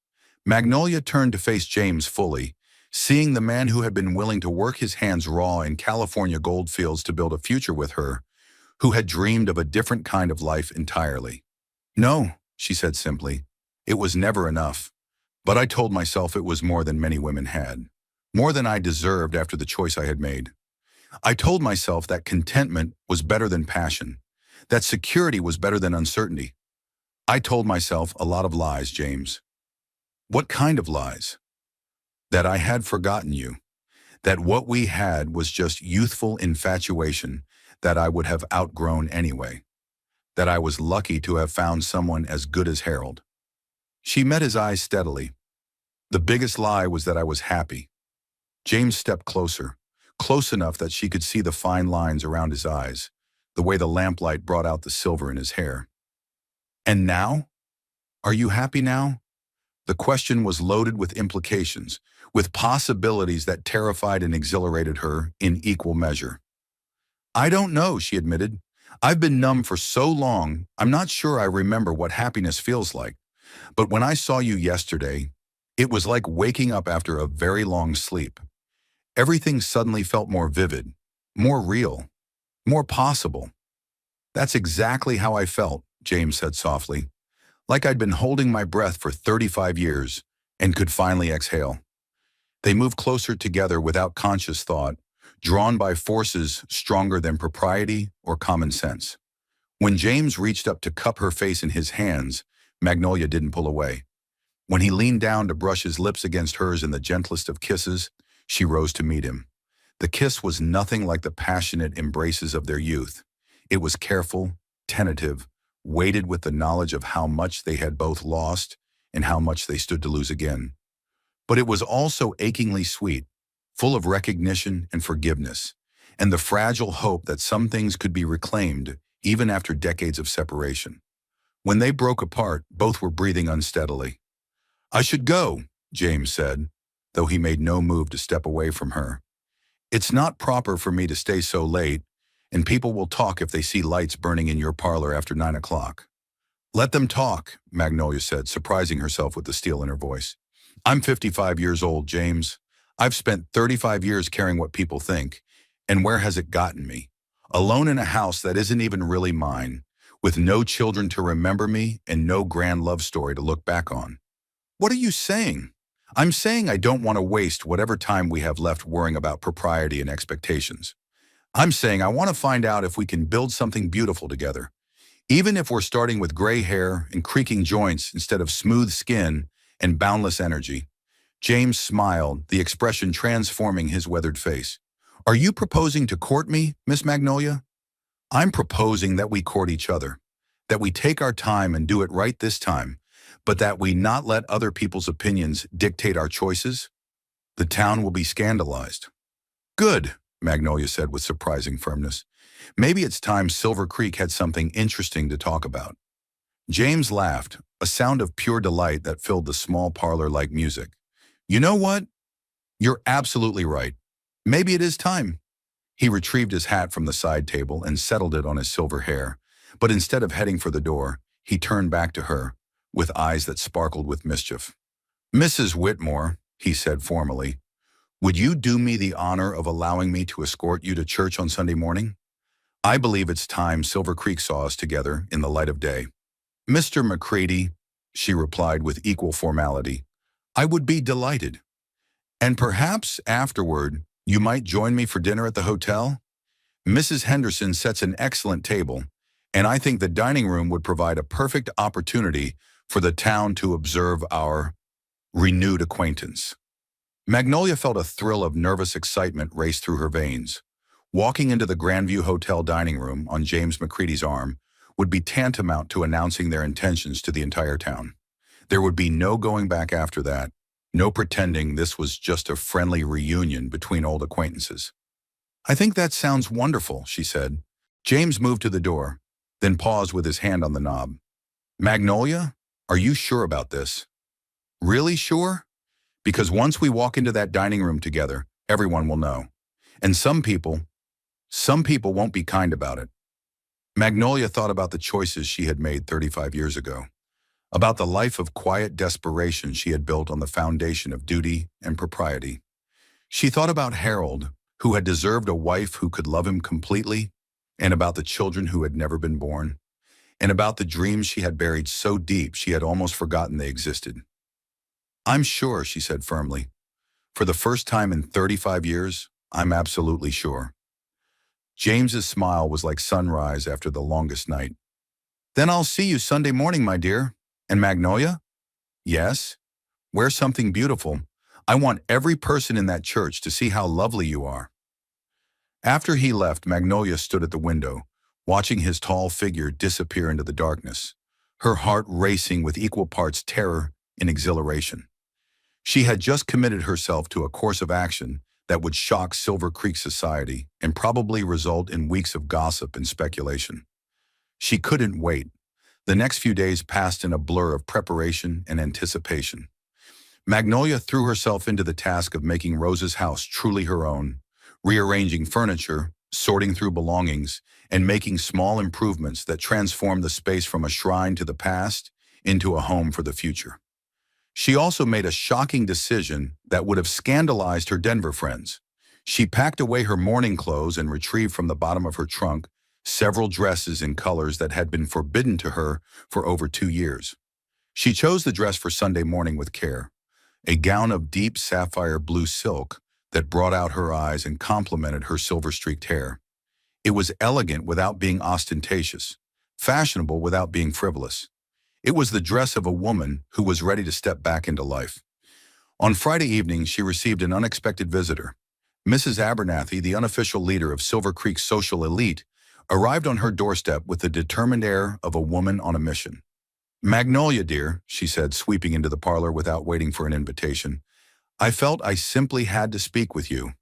Magnolia turned to face James fully, seeing the man who had been willing to work his hands raw in California goldfields to build a future with her, who had dreamed of a different kind of life entirely. No, she said simply, it was never enough. But I told myself it was more than many women had, more than I deserved after the choice I had made. I told myself that contentment was better than passion, that security was better than uncertainty. I told myself a lot of lies, James. What kind of lies? That I had forgotten you, that what we had was just youthful infatuation that I would have outgrown anyway, that I was lucky to have found someone as good as Harold. She met his eyes steadily. The biggest lie was that I was happy. James stepped closer, close enough that she could see the fine lines around his eyes, the way the lamplight brought out the silver in his hair. And now? Are you happy now? The question was loaded with implications, with possibilities that terrified and exhilarated her in equal measure. I don't know, she admitted. I've been numb for so long, I'm not sure I remember what happiness feels like. But when I saw you yesterday, it was like waking up after a very long sleep. Everything suddenly felt more vivid, more real, more possible. That's exactly how I felt, James said softly, like I'd been holding my breath for 35 years and could finally exhale. They moved closer together without conscious thought, drawn by forces stronger than propriety or common sense. When James reached up to cup her face in his hands, Magnolia didn't pull away. When he leaned down to brush his lips against hers in the gentlest of kisses, she rose to meet him. The kiss was nothing like the passionate embraces of their youth. It was careful, tentative, weighted with the knowledge of how much they had both lost and how much they stood to lose again. But it was also achingly sweet, full of recognition and forgiveness, and the fragile hope that some things could be reclaimed even after decades of separation. When they broke apart, both were breathing unsteadily. "I should go," James said, though he made no move to step away from her. "It's not proper for me to stay so late, and people will talk if they see lights burning in your parlor after 9 o'clock." "Let them talk," Magnolia said, surprising herself with the steel in her voice. "I'm 55 years old, James. I've spent 35 years caring what people think, and where has it gotten me? Alone in a house that isn't even really mine, with no children to remember me and no grand love story to look back on." "What are you saying?" "I'm saying I don't want to waste whatever time we have left worrying about propriety and expectations. I'm saying I want to find out if we can build something beautiful together. Even if we're starting with gray hair and creaking joints instead of smooth skin and boundless energy." James smiled, the expression transforming his weathered face. "Are you proposing to court me, Miss Magnolia?" "I'm proposing that we court each other, that we take our time and do it right this time, but that we not let other people's opinions dictate our choices. The town will be scandalized." "Good," Magnolia said with surprising firmness. "Maybe it's time Silver Creek had something interesting to talk about." James laughed, a sound of pure delight that filled the small parlor like music. "You know what? You're absolutely right. Maybe it is time." He retrieved his hat from the side table and settled it on his silver hair, but instead of heading for the door, he turned back to her, with eyes that sparkled with mischief. "Mrs. Whitmore," he said formally, "would you do me the honor of allowing me to escort you to church on Sunday morning? I believe it's time Silver Creek saw us together in the light of day." "Mr. McCready," she replied with equal formality, "I would be delighted. And perhaps afterward, you might join me for dinner at the hotel? Mrs. Henderson sets an excellent table, and I think the dining room would provide a perfect opportunity for the town to observe our renewed acquaintance." Magnolia felt a thrill of nervous excitement race through her veins. Walking into the Grandview Hotel dining room on James McCready's arm would be tantamount to announcing their intentions to the entire town. There would be no going back after that, no pretending this was just a friendly reunion between old acquaintances. "I think that sounds wonderful," she said. James moved to the door, then paused with his hand on the knob. "Magnolia, are you sure about this? Really sure? Because once we walk into that dining room together, everyone will know. And some people won't be kind about it." Magnolia thought about the choices she had made 35 years ago, about the life of quiet desperation she had built on the foundation of duty and propriety. She thought about Harold, who had deserved a wife who could love him completely, and about the children who had never been born, and about the dreams she had buried so deep she had almost forgotten they existed. "I'm sure," she said firmly. "For the first time in 35 years, I'm absolutely sure." James's smile was like sunrise after the longest night. "Then I'll see you Sunday morning, my dear. And Magnolia?" "Yes? Wear something beautiful. I want every person in that church to see how lovely you are." After he left, Magnolia stood at the window, watching his tall figure disappear into the darkness, her heart racing with equal parts terror and exhilaration. She had just committed herself to a course of action that would shock Silver Creek society and probably result in weeks of gossip and speculation. She couldn't wait. The next few days passed in a blur of preparation and anticipation. Magnolia threw herself into the task of making Rose's house truly her own, rearranging furniture, sorting through belongings, and making small improvements that transformed the space from a shrine to the past into a home for the future. She also made a shocking decision that would have scandalized her Denver friends. She packed away her mourning clothes and retrieved from the bottom of her trunk several dresses in colors that had been forbidden to her for over 2 years. She chose the dress for Sunday morning with care, a gown of deep sapphire blue silk that brought out her eyes and complemented her silver-streaked hair. It was elegant without being ostentatious, fashionable without being frivolous. It was the dress of a woman who was ready to step back into life. On Friday evening, she received an unexpected visitor. Mrs. Abernathy, the unofficial leader of Silver Creek's social elite, arrived on her doorstep with the determined air of a woman on a mission. "Magnolia, dear," she said, sweeping into the parlor without waiting for an invitation, I felt I simply had to speak with you.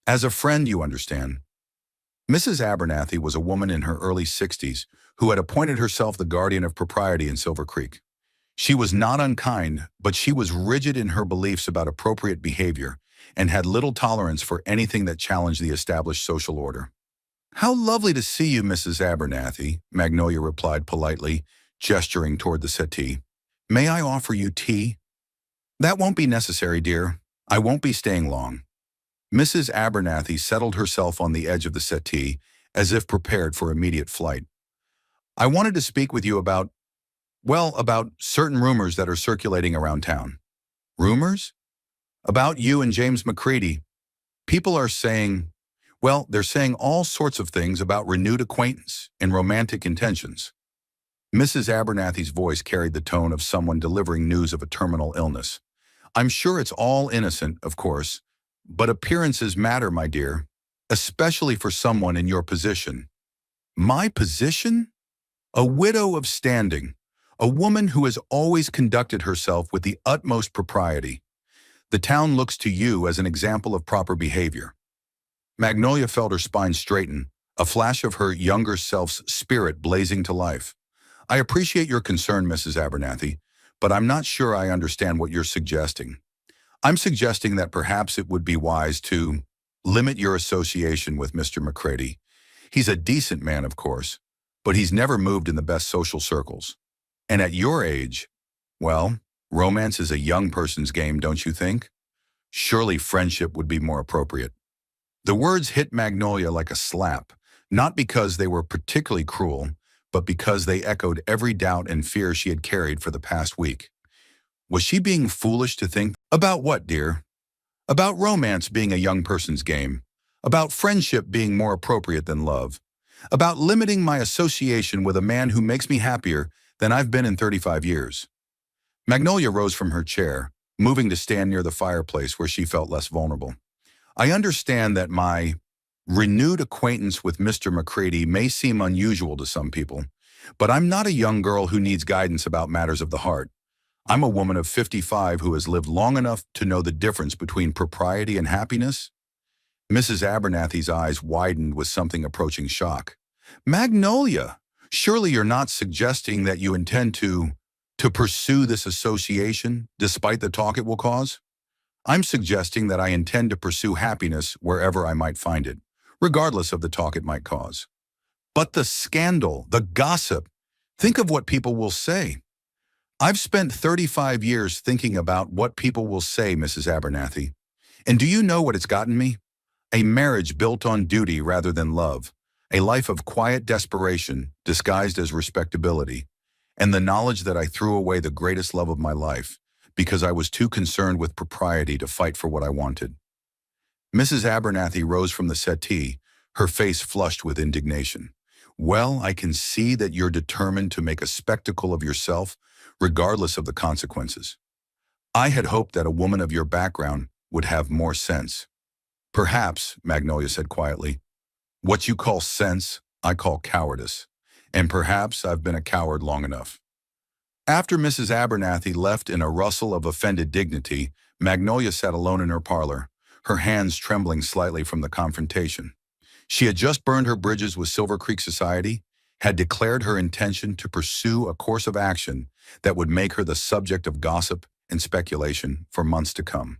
As a friend, you understand. Mrs. Abernathy was a woman in her early 60s who had appointed herself the guardian of propriety in Silver Creek. She was not unkind, but she was rigid in her beliefs about appropriate behavior and had little tolerance for anything that challenged the established social order. "How lovely to see you, Mrs. Abernathy," Magnolia replied politely, gesturing toward the settee. "May I offer you tea?" "That won't be necessary, dear. I won't be staying long." Mrs. Abernathy settled herself on the edge of the settee, as if prepared for immediate flight. "I wanted to speak with you about certain rumors that are circulating around town." "Rumors?" "About you and James Macready. People are saying, they're saying all sorts of things about renewed acquaintance and romantic intentions." Mrs. Abernathy's voice carried the tone of someone delivering news of a terminal illness. "I'm sure it's all innocent, of course, but appearances matter, my dear, especially for someone in your position." "My position?" "A widow of standing, a woman who has always conducted herself with the utmost propriety. The town looks to you as an example of proper behavior." Magnolia felt her spine straighten, a flash of her younger self's spirit blazing to life. "I appreciate your concern, Mrs. Abernathy, but I'm not sure I understand what you're suggesting." "I'm suggesting that perhaps it would be wise to limit your association with Mr. Macready. He's a decent man, of course, but he's never moved in the best social circles. And at your age, romance is a young person's game, don't you think? Surely friendship would be more appropriate." The words hit Magnolia like a slap, not because they were particularly cruel, but because they echoed every doubt and fear she had carried for the past week. Was she being foolish to think about what, dear? About romance being a young person's game, about friendship being more appropriate than love, about limiting my association with a man who makes me happier than I've been in 35 years. Magnolia rose from her chair, moving to stand near the fireplace where she felt less vulnerable. "I understand that my renewed acquaintance with Mr. Macready may seem unusual to some people, but I'm not a young girl who needs guidance about matters of the heart. I'm a woman of 55 who has lived long enough to know the difference between propriety and happiness." Mrs. Abernathy's eyes widened with something approaching shock. "Magnolia, surely you're not suggesting that you intend to pursue this association despite the talk it will cause?" "I'm suggesting that I intend to pursue happiness wherever I might find it, regardless of the talk it might cause." "But the scandal, the gossip, think of what people will say." "I've spent 35 years thinking about what people will say, Mrs. Abernathy. And do you know what it's gotten me? A marriage built on duty rather than love, a life of quiet desperation disguised as respectability, and the knowledge that I threw away the greatest love of my life because I was too concerned with propriety to fight for what I wanted." Mrs. Abernathy rose from the settee, her face flushed with indignation. "Well, I can see that you're determined to make a spectacle of yourself, regardless of the consequences. I had hoped that a woman of your background would have more sense." "Perhaps," Magnolia said quietly. "What you call sense, I call cowardice. And perhaps I've been a coward long enough." After Mrs. Abernathy left in a rustle of offended dignity, Magnolia sat alone in her parlor, her hands trembling slightly from the confrontation. She had just burned her bridges with Silver Creek Society, had declared her intention to pursue a course of action that would make her the subject of gossip and speculation for months to come.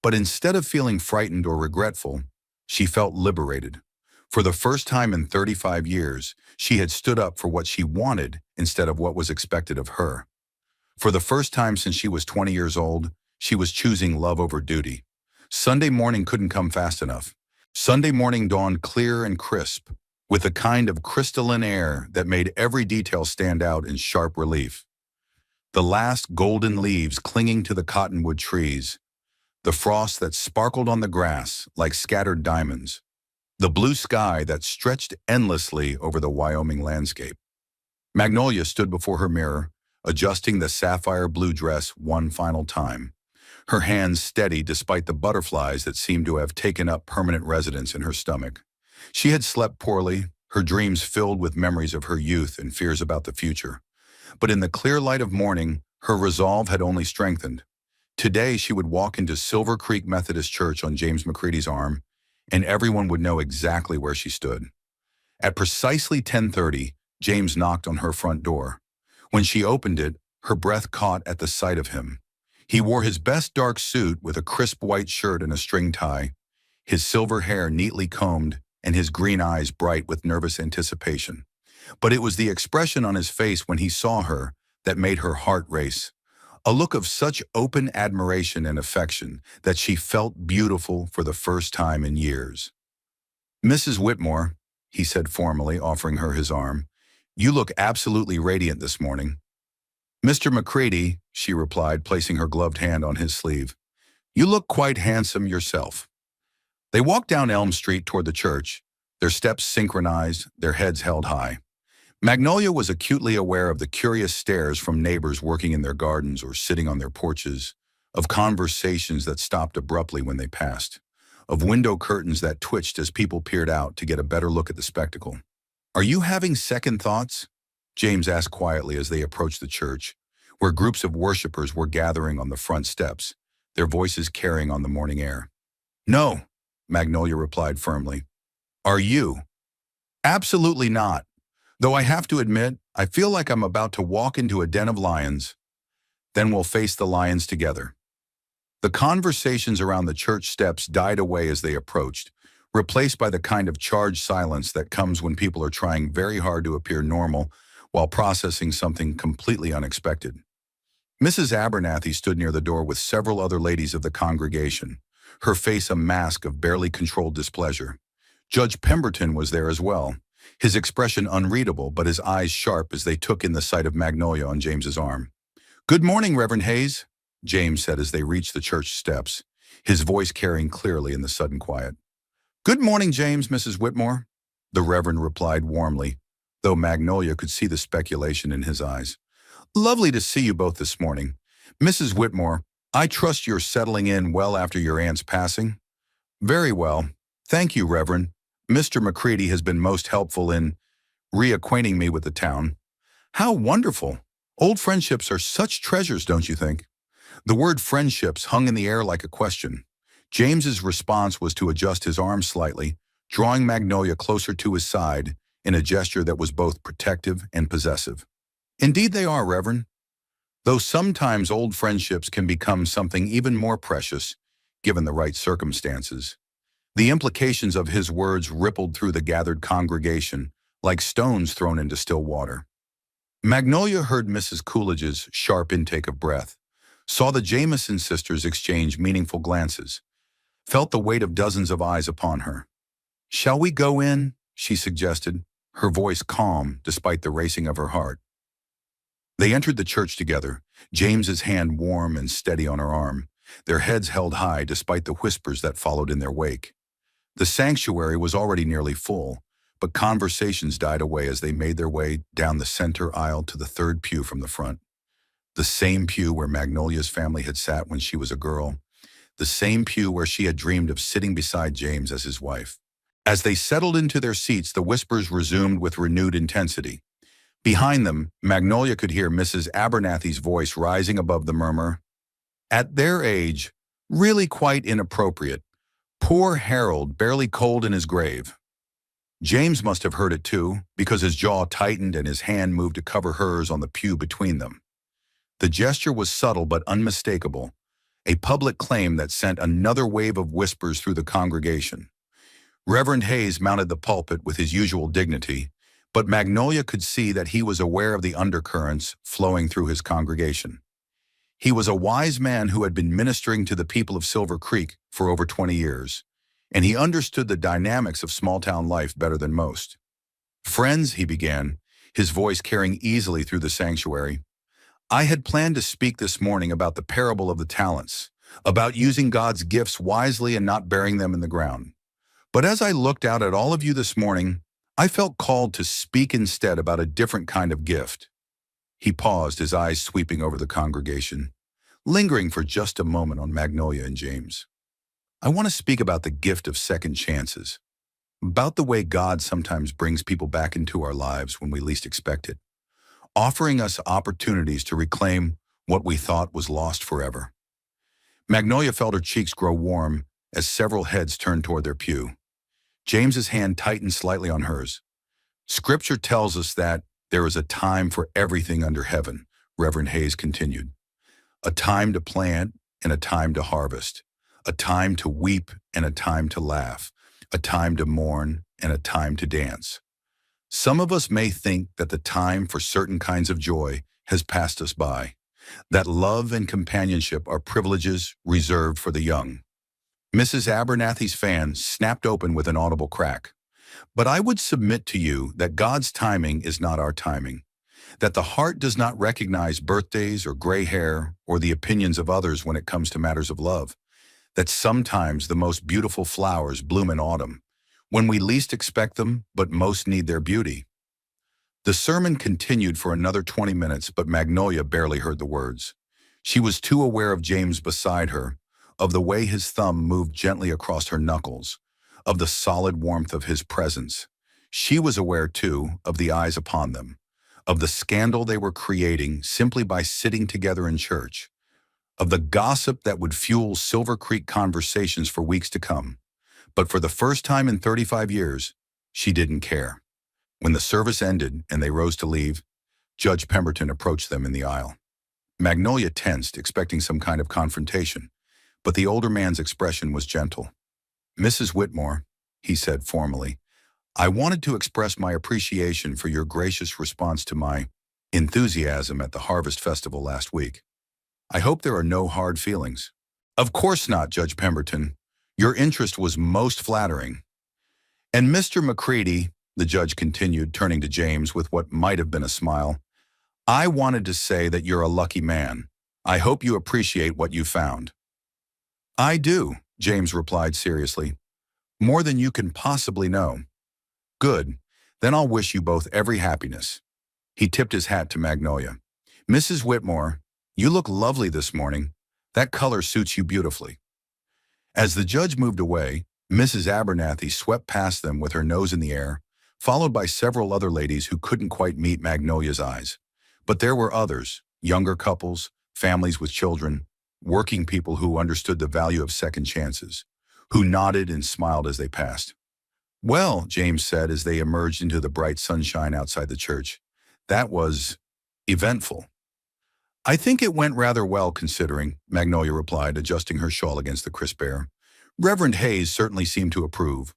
But instead of feeling frightened or regretful, she felt liberated. For the first time in 35 years, she had stood up for what she wanted instead of what was expected of her. For the first time since she was 20 years old, she was choosing love over duty. Sunday morning couldn't come fast enough. Sunday morning dawned clear and crisp, with a kind of crystalline air that made every detail stand out in sharp relief. The last golden leaves clinging to the cottonwood trees, the frost that sparkled on the grass like scattered diamonds, the blue sky that stretched endlessly over the Wyoming landscape. Magnolia stood before her mirror, adjusting the sapphire blue dress one final time, her hands steady despite the butterflies that seemed to have taken up permanent residence in her stomach. She had slept poorly, her dreams filled with memories of her youth and fears about the future. But in the clear light of morning, her resolve had only strengthened. Today, she would walk into Silver Creek Methodist Church on James McCready's arm, and everyone would know exactly where she stood. At precisely 10:30, James knocked on her front door. When she opened it, her breath caught at the sight of him. He wore his best dark suit with a crisp white shirt and a string tie, his silver hair neatly combed and his green eyes bright with nervous anticipation. But it was the expression on his face when he saw her that made her heart race. A look of such open admiration and affection that she felt beautiful for the first time in years. "Mrs. Whitmore," he said formally, offering her his arm, "you look absolutely radiant this morning." "Mr. McCready," she replied, placing her gloved hand on his sleeve, "you look quite handsome yourself." They walked down Elm Street toward the church, their steps synchronized, their heads held high. Magnolia was acutely aware of the curious stares from neighbors working in their gardens or sitting on their porches, of conversations that stopped abruptly when they passed, of window curtains that twitched as people peered out to get a better look at the spectacle. "Are you having second thoughts?" James asked quietly as they approached the church, where groups of worshipers were gathering on the front steps, their voices carrying on the morning air. "No," Magnolia replied firmly. "Are you?" "Absolutely not. Though I have to admit, I feel like I'm about to walk into a den of lions. Then we'll face the lions together." The conversations around the church steps died away as they approached, replaced by the kind of charged silence that comes when people are trying very hard to appear normal while processing something completely unexpected. Mrs. Abernathy stood near the door with several other ladies of the congregation, her face a mask of barely controlled displeasure. Judge Pemberton was there as well, his expression unreadable but his eyes sharp as they took in the sight of Magnolia on James's arm. "Good morning, Reverend Hayes," James said as they reached the church steps, his voice carrying clearly in the sudden quiet. "Good morning, James, Mrs. Whitmore," the Reverend replied warmly, though Magnolia could see the speculation in his eyes. "Lovely to see you both this morning. Mrs. Whitmore, I trust you're settling in well after your aunt's passing?" "Very well. Thank you, Reverend. Mr. McCready has been most helpful in reacquainting me with the town." "How wonderful! Old friendships are such treasures, don't you think?" The word friendships hung in the air like a question. James's response was to adjust his arm slightly, drawing Magnolia closer to his side in a gesture that was both protective and possessive. "Indeed they are, Reverend. Though sometimes old friendships can become something even more precious, given the right circumstances." The implications of his words rippled through the gathered congregation like stones thrown into still water. Magnolia heard Mrs. Coolidge's sharp intake of breath, saw the Jameson sisters exchange meaningful glances, felt the weight of dozens of eyes upon her. "Shall we go in?" she suggested, her voice calm despite the racing of her heart. They entered the church together, James's hand warm and steady on her arm, their heads held high despite the whispers that followed in their wake. The sanctuary was already nearly full, but conversations died away as they made their way down the center aisle to the third pew from the front. The same pew where Magnolia's family had sat when she was a girl, the same pew where she had dreamed of sitting beside James as his wife. As they settled into their seats, the whispers resumed with renewed intensity. Behind them, Magnolia could hear Mrs. Abernathy's voice rising above the murmur. "At their age, really quite inappropriate. Poor Harold, barely cold in his grave." James must have heard it too, because his jaw tightened and his hand moved to cover hers on the pew between them. The gesture was subtle but unmistakable, a public claim that sent another wave of whispers through the congregation. Reverend Hayes mounted the pulpit with his usual dignity, but Magnolia could see that he was aware of the undercurrents flowing through his congregation. He was a wise man who had been ministering to the people of Silver Creek for over 20 years, and he understood the dynamics of small-town life better than most. "Friends," he began, his voice carrying easily through the sanctuary, "I had planned to speak this morning about the parable of the talents, about using God's gifts wisely and not burying them in the ground. But as I looked out at all of you this morning, I felt called to speak instead about a different kind of gift." He paused, his eyes sweeping over the congregation, lingering for just a moment on Magnolia and James. "I want to speak about the gift of second chances, about the way God sometimes brings people back into our lives when we least expect it, offering us opportunities to reclaim what we thought was lost forever. Magnolia felt her cheeks grow warm as several heads turned toward their pew. James's hand tightened slightly on hers. Scripture tells us that there is a time for everything under heaven, Reverend Hayes continued. A time to plant and a time to harvest. A time to weep and a time to laugh. A time to mourn and a time to dance. Some of us may think that the time for certain kinds of joy has passed us by, that love and companionship are privileges reserved for the young. Mrs. Abernathy's fan snapped open with an audible crack. But I would submit to you that God's timing is not our timing, that the heart does not recognize birthdays or gray hair or the opinions of others when it comes to matters of love, that sometimes the most beautiful flowers bloom in autumn, when we least expect them but most need their beauty. The sermon continued for another 20 minutes, but Magnolia barely heard the words. She was too aware of James beside her, of the way his thumb moved gently across her knuckles, of the solid warmth of his presence. She was aware, too, of the eyes upon them, of the scandal they were creating simply by sitting together in church, of the gossip that would fuel Silver Creek conversations for weeks to come. But for the first time in 35 years, she didn't care. When the service ended and they rose to leave, Judge Pemberton approached them in the aisle. Magnolia tensed, expecting some kind of confrontation, but the older man's expression was gentle. "Mrs. Whitmore," he said formally, "I wanted to express my appreciation for your gracious response to my enthusiasm at the Harvest Festival last week. I hope there are no hard feelings." "Of course not, Judge Pemberton. Your interest was most flattering." "And Mr. McCready," the judge continued, turning to James with what might have been a smile, "I wanted to say that you're a lucky man. I hope you appreciate what you found." "I do," James replied seriously. "More than you can possibly know." "Good. Then I'll wish you both every happiness." He tipped his hat to Magnolia. "Mrs. Whitmore, you look lovely this morning. That color suits you beautifully." As the judge moved away, Mrs. Abernathy swept past them with her nose in the air, followed by several other ladies who couldn't quite meet Magnolia's eyes. But there were others, younger couples, families with children, working people who understood the value of second chances, who nodded and smiled as they passed. "Well," James said as they emerged into the bright sunshine outside the church, "that was eventful." "I think it went rather well considering," Magnolia replied, adjusting her shawl against the crisp air. "Reverend Hayes certainly seemed to approve.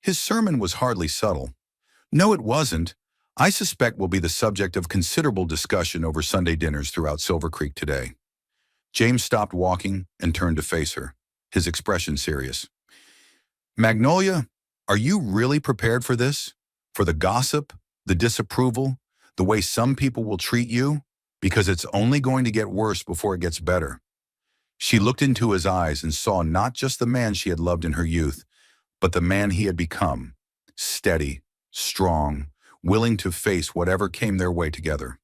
His sermon was hardly subtle." "No, it wasn't. I suspect will be the subject of considerable discussion over Sunday dinners throughout Silver Creek today." James stopped walking and turned to face her, his expression serious. "Magnolia, are you really prepared for this? For the gossip, the disapproval, the way some people will treat you? Because it's only going to get worse before it gets better." She looked into his eyes and saw not just the man she had loved in her youth, but the man he had become, steady, strong, willing to face whatever came their way together.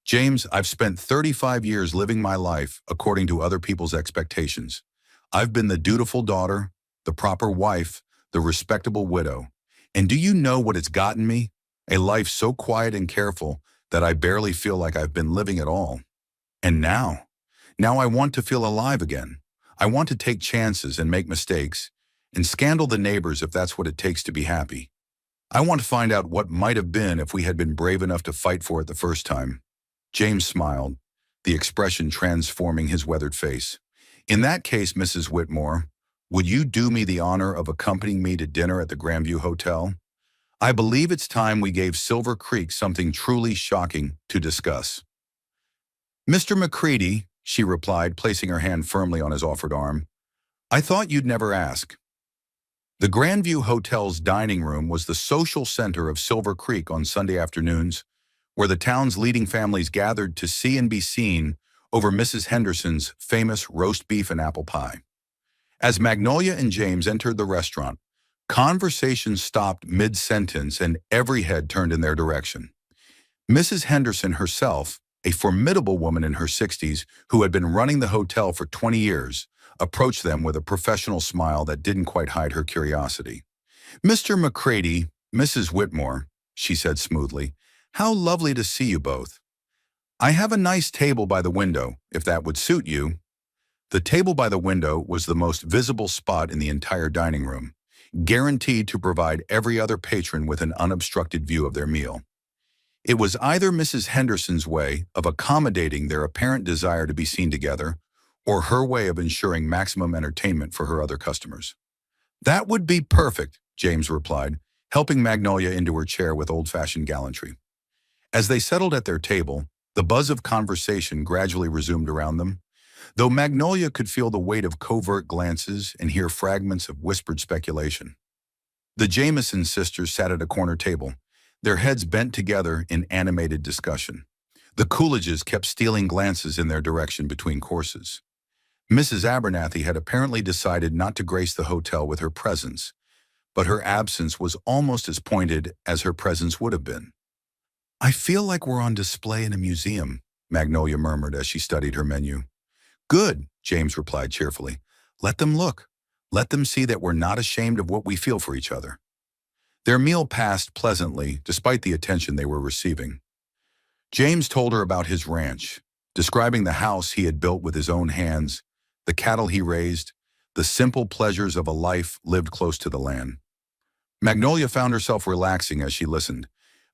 "James, I've spent 35 years living my life according to other people's expectations. I've been the dutiful daughter, the proper wife, the respectable widow. And do you know what it's gotten me? A life so quiet and careful that I barely feel like I've been living at all. And now I want to feel alive again. I want to take chances and make mistakes, and scandal the neighbors if that's what it takes to be happy. I want to find out what might have been if we had been brave enough to fight for it the first time." James smiled, the expression transforming his weathered face. "In that case, Mrs. Whitmore, would you do me the honor of accompanying me to dinner at the Grandview Hotel? I believe it's time we gave Silver Creek something truly shocking to discuss." "Mr. McCready," she replied, placing her hand firmly on his offered arm, "I thought you'd never ask." The Grandview Hotel's dining room was the social center of Silver Creek on Sunday afternoons, where the town's leading families gathered to see and be seen over Mrs. Henderson's famous roast beef and apple pie. As Magnolia and James entered the restaurant, conversation stopped mid-sentence and every head turned in their direction. Mrs. Henderson herself, a formidable woman in her 60s who had been running the hotel for 20 years, approached them with a professional smile that didn't quite hide her curiosity. "Mr. McCready, Mrs. Whitmore," she said smoothly, "how lovely to see you both. I have a nice table by the window, if that would suit you." The table by the window was the most visible spot in the entire dining room, guaranteed to provide every other patron with an unobstructed view of their meal. It was either Mrs. Henderson's way of accommodating their apparent desire to be seen together, or her way of ensuring maximum entertainment for her other customers. "That would be perfect," James replied, helping Magnolia into her chair with old-fashioned gallantry. As they settled at their table, the buzz of conversation gradually resumed around them, though Magnolia could feel the weight of covert glances and hear fragments of whispered speculation. The Jameson sisters sat at a corner table, their heads bent together in animated discussion. The Coolidges kept stealing glances in their direction between courses. Mrs. Abernathy had apparently decided not to grace the hotel with her presence, but her absence was almost as pointed as her presence would have been. "I feel like we're on display in a museum," Magnolia murmured as she studied her menu. "Good," James replied cheerfully. "Let them look. Let them see that we're not ashamed of what we feel for each other." Their meal passed pleasantly, despite the attention they were receiving. James told her about his ranch, describing the house he had built with his own hands, the cattle he raised, the simple pleasures of a life lived close to the land. Magnolia found herself relaxing as she listened,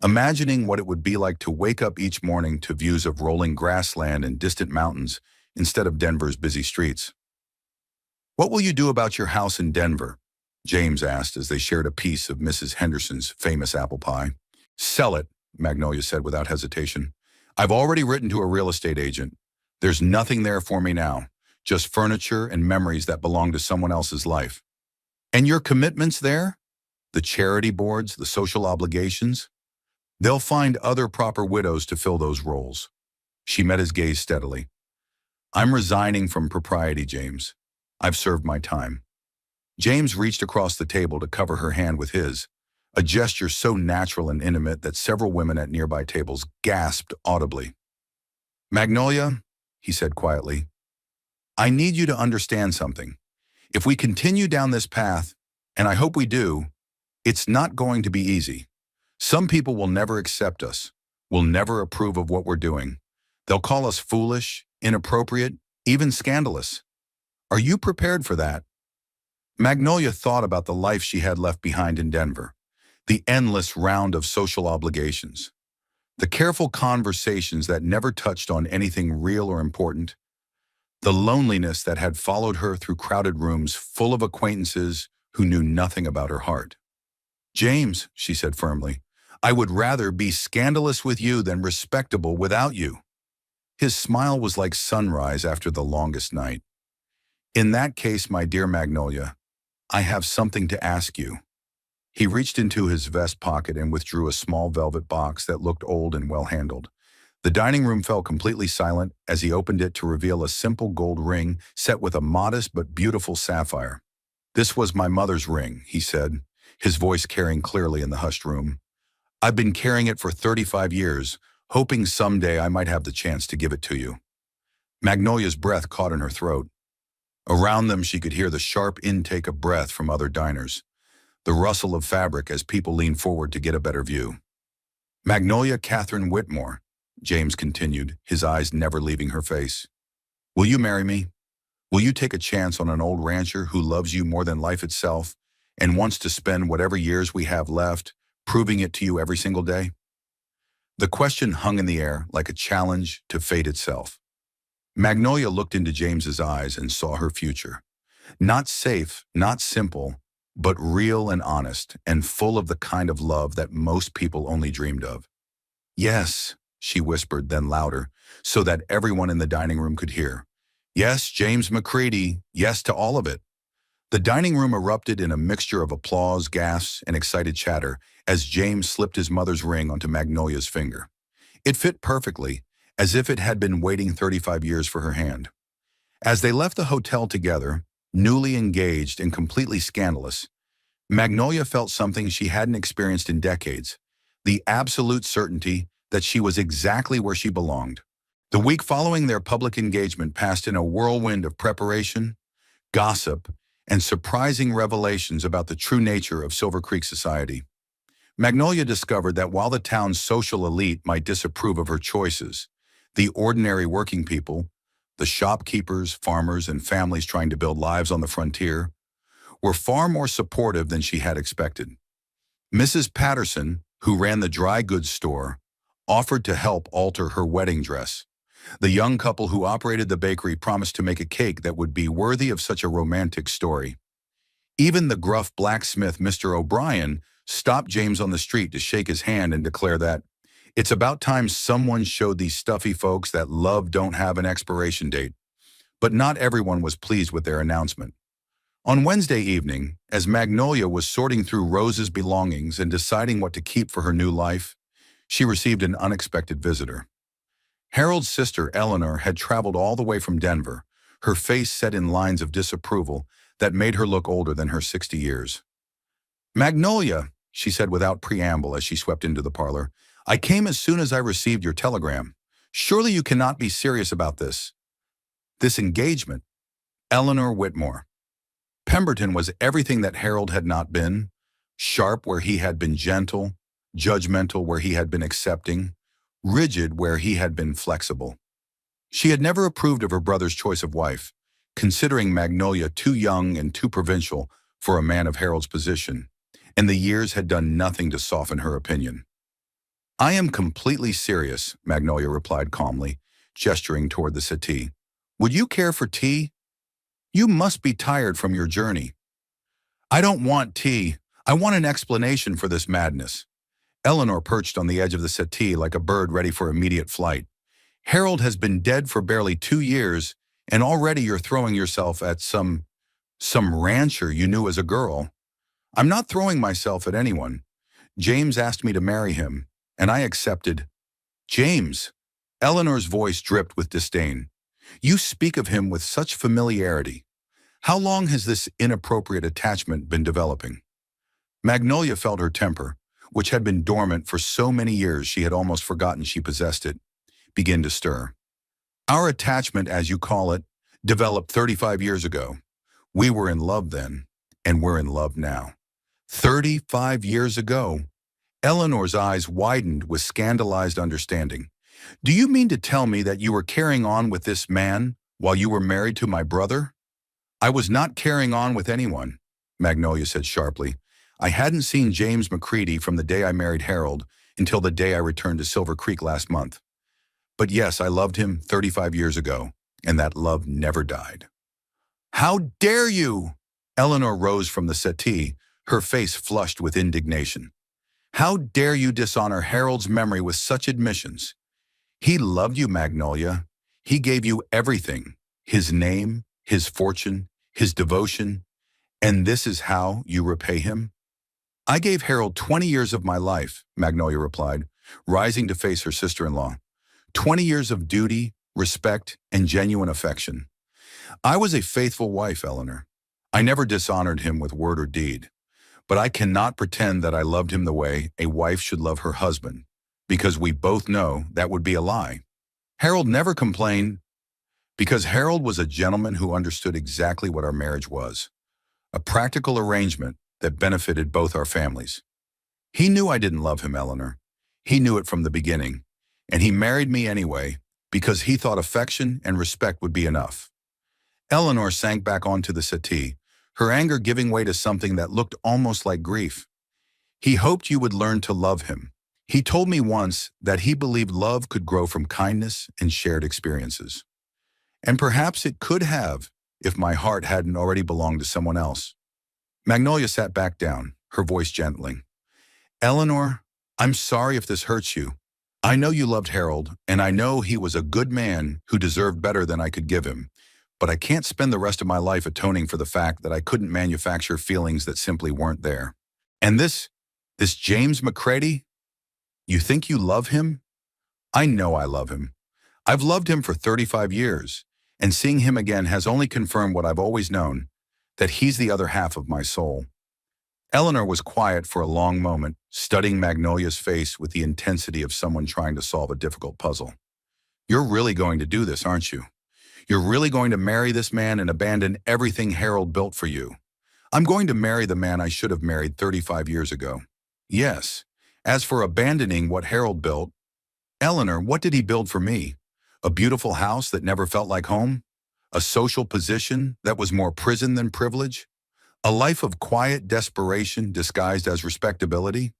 imagining what it would be like to wake up each morning to views of rolling grassland and distant mountains instead of Denver's busy streets. "What will you do about your house in Denver?" James asked as they shared a piece of Mrs. Henderson's famous apple pie. "Sell it," Magnolia said without hesitation. "I've already written to a real estate agent. There's nothing there for me now, just furniture and memories that belong to someone else's life." "And your commitments there? The charity boards, the social obligations?" "They'll find other proper widows to fill those roles." She met his gaze steadily. "I'm resigning from propriety, James. I've served my time." James reached across the table to cover her hand with his, a gesture so natural and intimate that several women at nearby tables gasped audibly. "Magnolia," he said quietly, "I need you to understand something. If we continue down this path, and I hope we do, it's not going to be easy. Some people will never accept us, will never approve of what we're doing. They'll call us foolish, inappropriate, even scandalous. Are you prepared for that?" Magnolia thought about the life she had left behind in Denver, the endless round of social obligations, the careful conversations that never touched on anything real or important, the loneliness that had followed her through crowded rooms full of acquaintances who knew nothing about her heart. "James," she said firmly, "I would rather be scandalous with you than respectable without you." His smile was like sunrise after the longest night. "In that case, my dear Magnolia, I have something to ask you." He reached into his vest pocket and withdrew a small velvet box that looked old and well-handled. The dining room fell completely silent as he opened it to reveal a simple gold ring set with a modest but beautiful sapphire. "This was my mother's ring," he said, his voice carrying clearly in the hushed room. "I've been carrying it for 35 years, hoping someday I might have the chance to give it to you." Magnolia's breath caught in her throat. Around them she could hear the sharp intake of breath from other diners, the rustle of fabric as people leaned forward to get a better view. "Magnolia Catherine Whitmore," James continued, his eyes never leaving her face. "Will you marry me? Will you take a chance on an old rancher who loves you more than life itself and wants to spend whatever years we have left proving it to you every single day?" The question hung in the air like a challenge to fate itself. Magnolia looked into James's eyes and saw her future. Not safe, not simple, but real and honest, and full of the kind of love that most people only dreamed of. "Yes," she whispered, then louder, so that everyone in the dining room could hear. "Yes, James McCready, yes to all of it." The dining room erupted in a mixture of applause, gasps, and excited chatter as James slipped his mother's ring onto Magnolia's finger. It fit perfectly, as if it had been waiting 35 years for her hand. As they left the hotel together, newly engaged and completely scandalous, Magnolia felt something she hadn't experienced in decades, the absolute certainty that she was exactly where she belonged. The week following their public engagement passed in a whirlwind of preparation, gossip, and surprising revelations about the true nature of Silver Creek society. Magnolia discovered that while the town's social elite might disapprove of her choices, the ordinary working people, the shopkeepers, farmers, and families trying to build lives on the frontier, were far more supportive than she had expected. Mrs. Patterson, who ran the dry goods store, offered to help alter her wedding dress. The young couple who operated the bakery promised to make a cake that would be worthy of such a romantic story. Even the gruff blacksmith, Mr. O'Brien, stopped James on the street to shake his hand and declare that it's about time someone showed these stuffy folks that love don't have an expiration date. But not everyone was pleased with their announcement. On Wednesday evening, as Magnolia was sorting through Rose's belongings and deciding what to keep for her new life, she received an unexpected visitor. Harold's sister, Eleanor, had traveled all the way from Denver, her face set in lines of disapproval that made her look older than her 60 years. "Magnolia," she said without preamble as she swept into the parlor, "I came as soon as I received your telegram. Surely you cannot be serious about this. This engagement." Eleanor Whitmore. Pemberton was everything that Harold had not been, sharp where he had been gentle, judgmental where he had been accepting, rigid where he had been flexible. She had never approved of her brother's choice of wife, considering Magnolia too young and too provincial for a man of Harold's position, and the years had done nothing to soften her opinion. "I am completely serious," Magnolia replied calmly, gesturing toward the settee. "Would you care for tea? You must be tired from your journey." "I don't want tea. I want an explanation for this madness." Eleanor perched on the edge of the settee like a bird ready for immediate flight. "Harold has been dead for barely 2 years, and already you're throwing yourself at some rancher you knew as a girl." "I'm not throwing myself at anyone. James asked me to marry him, and I accepted." "James!" Eleanor's voice dripped with disdain. "You speak of him with such familiarity. How long has this inappropriate attachment been developing?" Magnolia felt her temper, which had been dormant for so many years she had almost forgotten she possessed it, begin to stir. "Our attachment, as you call it, developed 35 years ago. We were in love then, and we're in love now." 35 years ago? Eleanor's eyes widened with scandalized understanding. "Do you mean to tell me that you were carrying on with this man while you were married to my brother?" "I was not carrying on with anyone," Magnolia said sharply. "I hadn't seen James McCready from the day I married Harold until the day I returned to Silver Creek last month. But yes, I loved him 35 years ago, and that love never died." "How dare you!" Eleanor rose from the settee, her face flushed with indignation. "How dare you dishonor Harold's memory with such admissions? He loved you, Magnolia. He gave you everything, his name, his fortune, his devotion, and this is how you repay him?" "I gave Harold 20 years of my life," Magnolia replied, rising to face her sister-in-law. 20 years of duty, respect, and genuine affection. I was a faithful wife, Eleanor. I never dishonored him with word or deed. But I cannot pretend that I loved him the way a wife should love her husband, because we both know that would be a lie. Harold never complained, because Harold was a gentleman who understood exactly what our marriage was, a practical arrangement that benefited both our families. He knew I didn't love him, Eleanor. He knew it from the beginning, and he married me anyway because he thought affection and respect would be enough. Eleanor sank back onto the settee, her anger giving way to something that looked almost like grief. "He hoped you would learn to love him. He told me once that he believed love could grow from kindness and shared experiences. And perhaps it could have if my heart hadn't already belonged to someone else." Magnolia sat back down, her voice gentling. "Eleanor, I'm sorry if this hurts you. I know you loved Harold, and I know he was a good man who deserved better than I could give him, but I can't spend the rest of my life atoning for the fact that I couldn't manufacture feelings that simply weren't there. And this James McCready, you think you love him? I know I love him. I've loved him for 35 years, and seeing him again has only confirmed what I've always known, that he's the other half of my soul." Eleanor was quiet for a long moment, studying Magnolia's face with the intensity of someone trying to solve a difficult puzzle. "You're really going to do this, aren't you? You're really going to marry this man and abandon everything Harold built for you?" "I'm going to marry the man I should have married 35 years ago. Yes. As for abandoning what Harold built, Eleanor, what did he build for me? A beautiful house that never felt like home? A social position that was more prison than privilege? A life of quiet desperation disguised as respectability?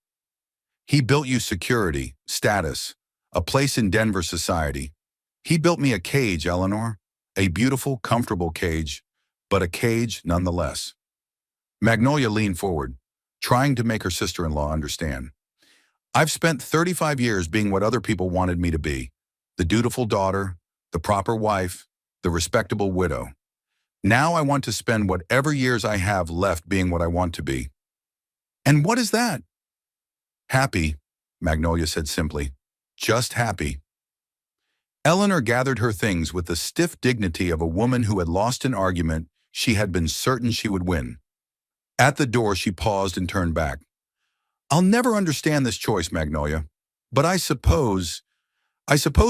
He built you security, status, a place in Denver society. He built me a cage, Eleanor. A beautiful, comfortable cage, but a cage nonetheless. Magnolia leaned forward, trying to make her sister-in-law understand. I've spent 35 years being what other people wanted me to be. The dutiful daughter, the proper wife, the respectable widow. Now I want to spend whatever years I have left being what I want to be. And what is that? Happy, Magnolia said simply. Just happy. Eleanor gathered her things with the stiff dignity of a woman who had lost an argument she had been certain she would win. At the door, she paused and turned back. I'll never understand this choice, Magnolia, but I suppose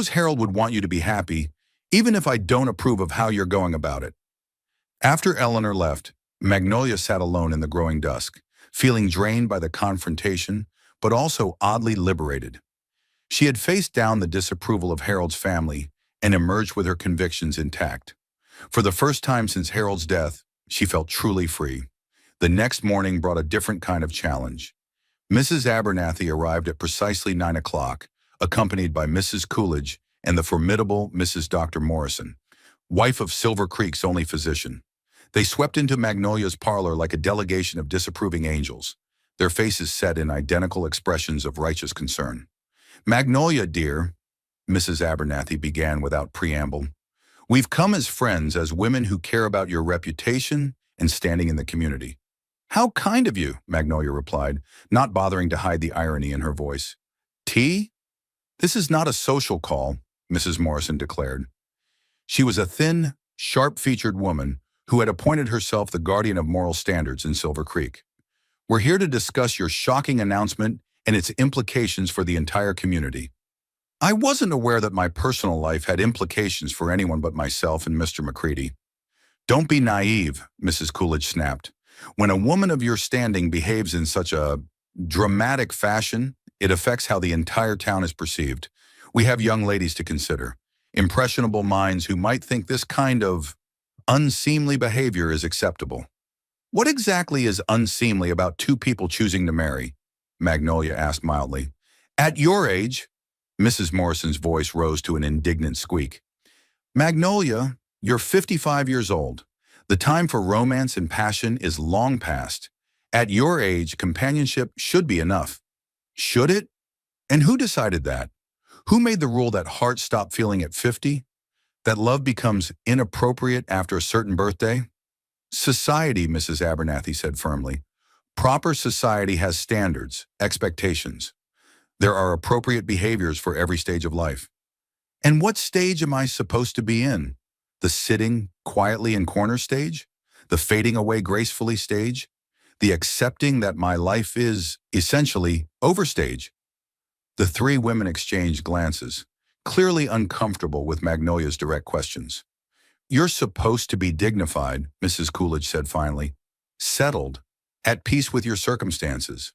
Harold would want you to be happy, even if I don't approve of how you're going about it. After Eleanor left, Magnolia sat alone in the growing dusk, feeling drained by the confrontation, but also oddly liberated. She had faced down the disapproval of Harold's family and emerged with her convictions intact. For the first time since Harold's death, she felt truly free. The next morning brought a different kind of challenge. Mrs. Abernathy arrived at precisely 9 o'clock, accompanied by Mrs. Coolidge and the formidable Mrs. Dr. Morrison, wife of Silver Creek's only physician. They swept into Magnolia's parlor like a delegation of disapproving angels, their faces set in identical expressions of righteous concern. Magnolia, dear, Mrs. Abernathy began without preamble, we've come as friends, as women who care about your reputation and standing in the community. How kind of you, Magnolia replied, not bothering to hide the irony in her voice. Tea? This is not a social call, Mrs. Morrison declared. She was a thin, sharp-featured woman who had appointed herself the guardian of moral standards in Silver Creek. We're here to discuss your shocking announcement and its implications for the entire community. I wasn't aware that my personal life had implications for anyone but myself and Mr. McCready. Don't be naive, Mrs. Coolidge snapped. When a woman of your standing behaves in such a dramatic fashion, it affects how the entire town is perceived. We have young ladies to consider, impressionable minds who might think this kind of unseemly behavior is acceptable. What exactly is unseemly about two people choosing to marry? Magnolia asked mildly. At your age, Mrs. Morrison's voice rose to an indignant squeak. Magnolia, you're 55 years old. The time for romance and passion is long past. At your age, companionship should be enough. Should it? And who decided that? Who made the rule that hearts stop feeling at 50? That love becomes inappropriate after a certain birthday? Society, Mrs. Abernathy said firmly. Proper society has standards, expectations. There are appropriate behaviors for every stage of life. And what stage am I supposed to be in? The sitting quietly in corner stage? The fading away gracefully stage? The accepting that my life is, essentially, over stage? The three women exchanged glances, clearly uncomfortable with Magnolia's direct questions. You're supposed to be dignified, Mrs. Coolidge said finally. Settled, at peace with your circumstances.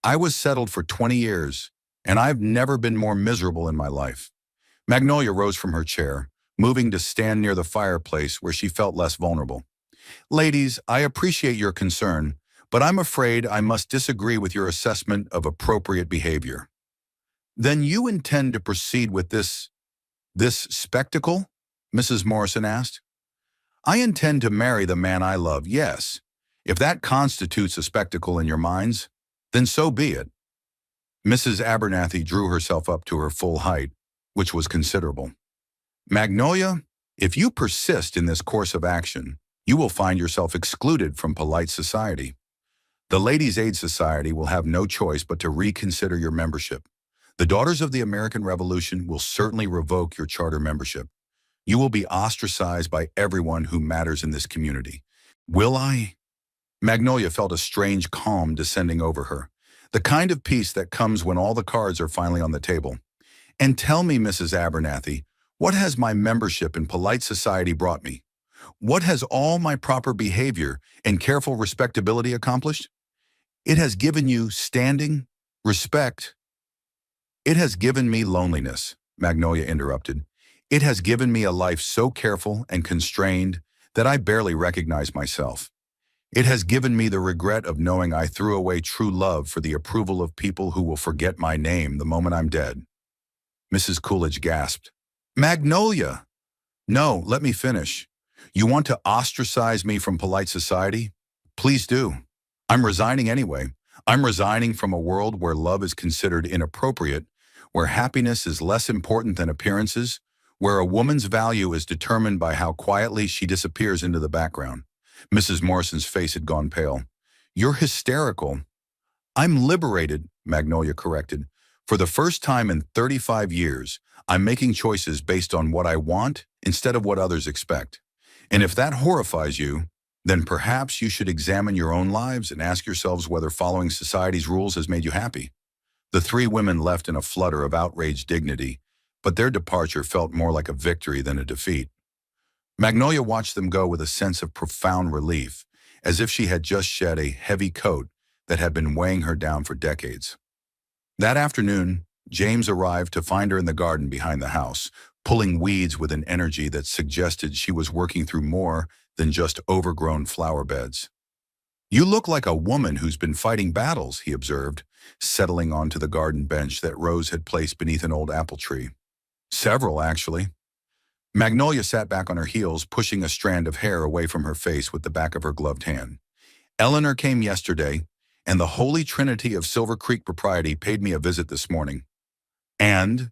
I was settled for 20 years, and I've never been more miserable in my life. Magnolia rose from her chair, moving to stand near the fireplace where she felt less vulnerable. Ladies, I appreciate your concern, but I'm afraid I must disagree with your assessment of appropriate behavior. Then you intend to proceed with this spectacle? Mrs. Morrison asked. I intend to marry the man I love, yes. If that constitutes a spectacle in your minds, then so be it. Mrs. Abernathy drew herself up to her full height, which was considerable. Magnolia, if you persist in this course of action, you will find yourself excluded from polite society. The Ladies' Aid Society will have no choice but to reconsider your membership. The Daughters of the American Revolution will certainly revoke your charter membership. You will be ostracized by everyone who matters in this community. Will I? Magnolia felt a strange calm descending over her, the kind of peace that comes when all the cards are finally on the table. And tell me, Mrs. Abernathy, what has my membership in polite society brought me? What has all my proper behavior and careful respectability accomplished? It has given you standing, respect. It has given me loneliness, Magnolia interrupted. It has given me a life so careful and constrained that I barely recognize myself. It has given me the regret of knowing I threw away true love for the approval of people who will forget my name the moment I'm dead." Mrs. Coolidge gasped. "Magnolia! No, let me finish. You want to ostracize me from polite society? Please do. I'm resigning anyway. I'm resigning from a world where love is considered inappropriate, where happiness is less important than appearances, where a woman's value is determined by how quietly she disappears into the background." Mrs. Morrison's face had gone pale. "You're hysterical." "I'm liberated," Magnolia corrected. "For the first time in 35 years, I'm making choices based on what I want instead of what others expect. And if that horrifies you, then perhaps you should examine your own lives and ask yourselves whether following society's rules has made you happy." The three women left in a flutter of outraged dignity, but their departure felt more like a victory than a defeat. Magnolia watched them go with a sense of profound relief, as if she had just shed a heavy coat that had been weighing her down for decades. That afternoon, James arrived to find her in the garden behind the house, pulling weeds with an energy that suggested she was working through more than just overgrown flower beds. "You look like a woman who's been fighting battles," he observed, settling onto the garden bench that Rose had placed beneath an old apple tree. "Several, actually." Magnolia sat back on her heels, pushing a strand of hair away from her face with the back of her gloved hand. "Eleanor came yesterday, and the Holy Trinity of Silver Creek propriety paid me a visit this morning. And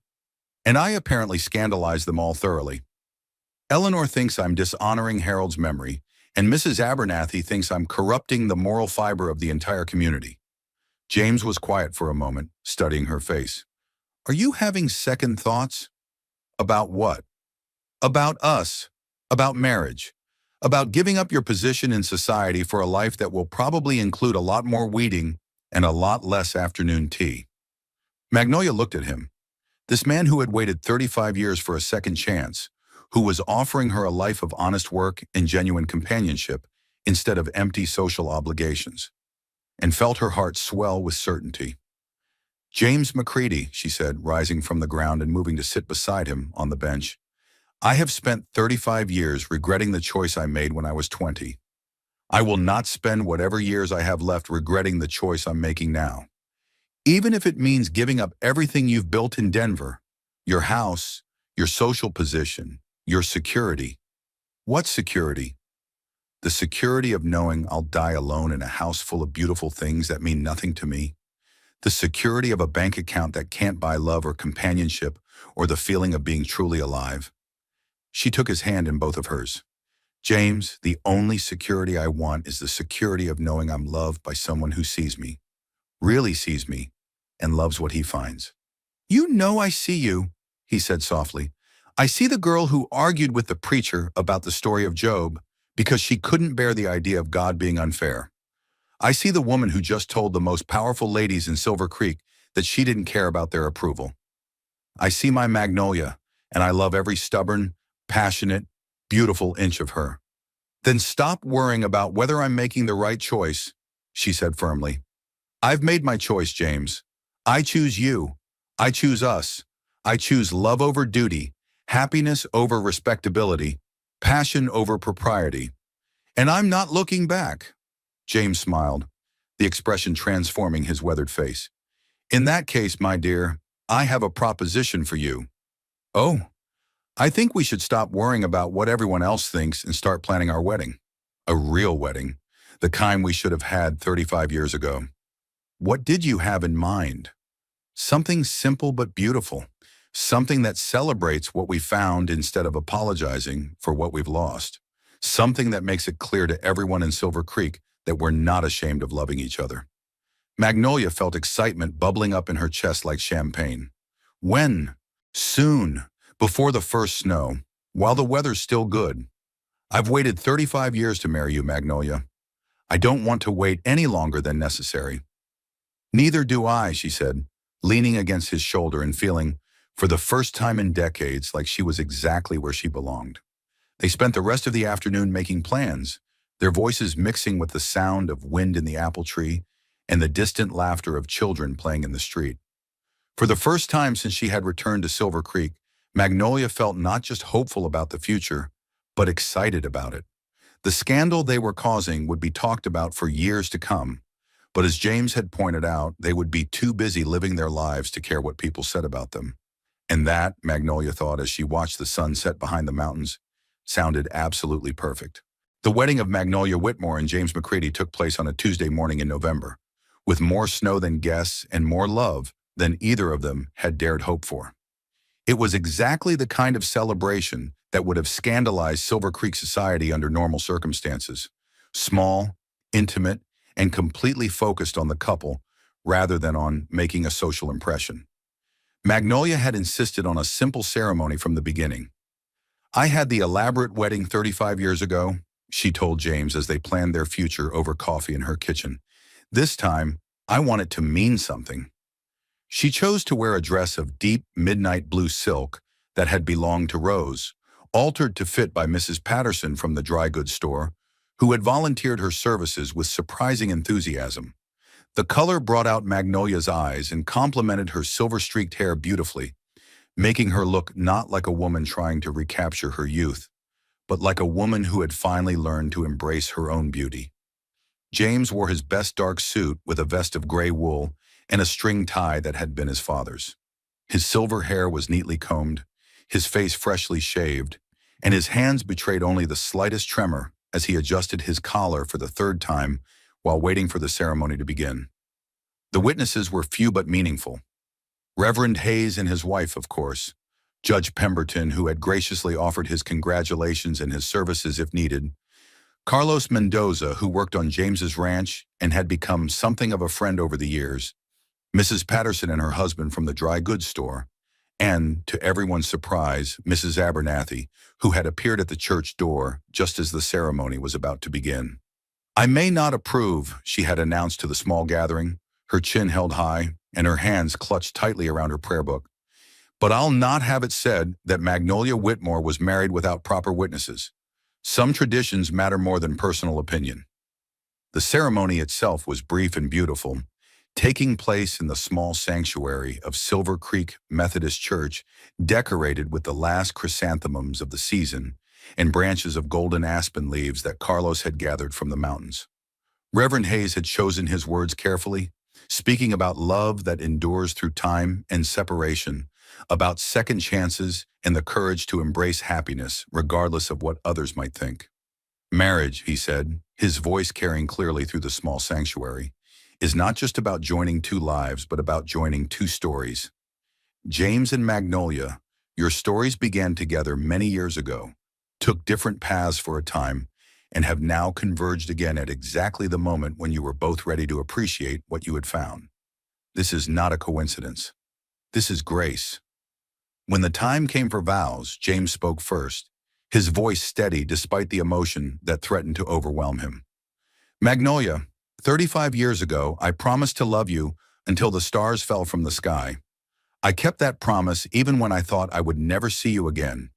I apparently scandalized them all thoroughly. Eleanor thinks I'm dishonoring Harold's memory, and Mrs. Abernathy thinks I'm corrupting the moral fiber of the entire community." James was quiet for a moment, studying her face. "Are you having second thoughts?" "About what?" "About us. About marriage. About giving up your position in society for a life that will probably include a lot more weeding and a lot less afternoon tea." Magnolia looked at him. This man who had waited 35 years for a second chance, who was offering her a life of honest work and genuine companionship instead of empty social obligations, and felt her heart swell with certainty. "James McCready," she said, rising from the ground and moving to sit beside him on the bench, "I have spent 35 years regretting the choice I made when I was 20. I will not spend whatever years I have left regretting the choice I'm making now. Even if it means giving up everything you've built in Denver, your house, your social position, your security." "What security?" "The security of knowing I'll die alone in a house full of beautiful things that mean nothing to me. The security of a bank account that can't buy love or companionship or the feeling of being truly alive." She took his hand in both of hers. "James, the only security I want is the security of knowing I'm loved by someone who sees me, really sees me, and loves what he finds." "You know I see you," he said softly. "I see the girl who argued with the preacher about the story of Job because she couldn't bear the idea of God being unfair. I see the woman who just told the most powerful ladies in Silver Creek that she didn't care about their approval. I see my Magnolia, and I love every stubborn, passionate, beautiful inch of her." "Then stop worrying about whether I'm making the right choice," she said firmly. "I've made my choice, James. I choose you. I choose us. I choose love over duty, happiness over respectability, passion over propriety. And I'm not looking back." James smiled, the expression transforming his weathered face. "In that case, my dear, I have a proposition for you." "Oh, I think we should stop worrying about what everyone else thinks and start planning our wedding. A real wedding, the kind we should have had 35 years ago." "What did you have in mind?" "Something simple but beautiful. Something that celebrates what we found instead of apologizing for what we've lost. Something that makes it clear to everyone in Silver Creek that we're not ashamed of loving each other." Magnolia felt excitement bubbling up in her chest like champagne. "When?" "Soon. Before the first snow. While the weather's still good. I've waited 35 years to marry you, Magnolia. I don't want to wait any longer than necessary." "Neither do I," she said, leaning against his shoulder and feeling, for the first time in decades, like she was exactly where she belonged. They spent the rest of the afternoon making plans, their voices mixing with the sound of wind in the apple tree and the distant laughter of children playing in the street. For the first time since she had returned to Silver Creek, Magnolia felt not just hopeful about the future, but excited about it. The scandal they were causing would be talked about for years to come, but as James had pointed out, they would be too busy living their lives to care what people said about them. And that, Magnolia thought as she watched the sun set behind the mountains, sounded absolutely perfect. The wedding of Magnolia Whitmore and James McCready took place on a Tuesday morning in November, with more snow than guests and more love than either of them had dared hope for. It was exactly the kind of celebration that would have scandalized Silver Creek society under normal circumstances. Small, intimate, and completely focused on the couple rather than on making a social impression. Magnolia had insisted on a simple ceremony from the beginning. "I had the elaborate wedding 35 years ago," she told James as they planned their future over coffee in her kitchen. "This time, I want it to mean something." She chose to wear a dress of deep midnight blue silk that had belonged to Rose, altered to fit by Mrs. Patterson from the dry goods store, who had volunteered her services with surprising enthusiasm. The color brought out Magnolia's eyes and complemented her silver-streaked hair beautifully, making her look not like a woman trying to recapture her youth, but like a woman who had finally learned to embrace her own beauty. James wore his best dark suit with a vest of gray wool and a string tie that had been his father's. His silver hair was neatly combed, his face freshly shaved, and his hands betrayed only the slightest tremor as he adjusted his collar for the third time while waiting for the ceremony to begin. The witnesses were few but meaningful. Reverend Hayes and his wife, of course, Judge Pemberton, who had graciously offered his congratulations and his services if needed, Carlos Mendoza, who worked on James's ranch and had become something of a friend over the years, Mrs. Patterson and her husband from the dry goods store, and, to everyone's surprise, Mrs. Abernathy, who had appeared at the church door just as the ceremony was about to begin. "I may not approve," she had announced to the small gathering, her chin held high and her hands clutched tightly around her prayer book, "but I'll not have it said that Magnolia Whitmore was married without proper witnesses. Some traditions matter more than personal opinion." The ceremony itself was brief and beautiful, taking place in the small sanctuary of Silver Creek Methodist Church, decorated with the last chrysanthemums of the season and branches of golden aspen leaves that Carlos had gathered from the mountains. Reverend Hayes had chosen his words carefully, speaking about love that endures through time and separation, about second chances and the courage to embrace happiness regardless of what others might think. "Marriage," he said, his voice carrying clearly through the small sanctuary, "is not just about joining two lives, but about joining two stories. James and Magnolia, your stories began together many years ago, took different paths for a time, and have now converged again at exactly the moment when you were both ready to appreciate what you had found. This is not a coincidence. This is grace." When the time came for vows, James spoke first, his voice steady despite the emotion that threatened to overwhelm him. "Magnolia, 35 years ago, I promised to love you until the stars fell from the sky. I kept that promise even when I thought I would never see you again,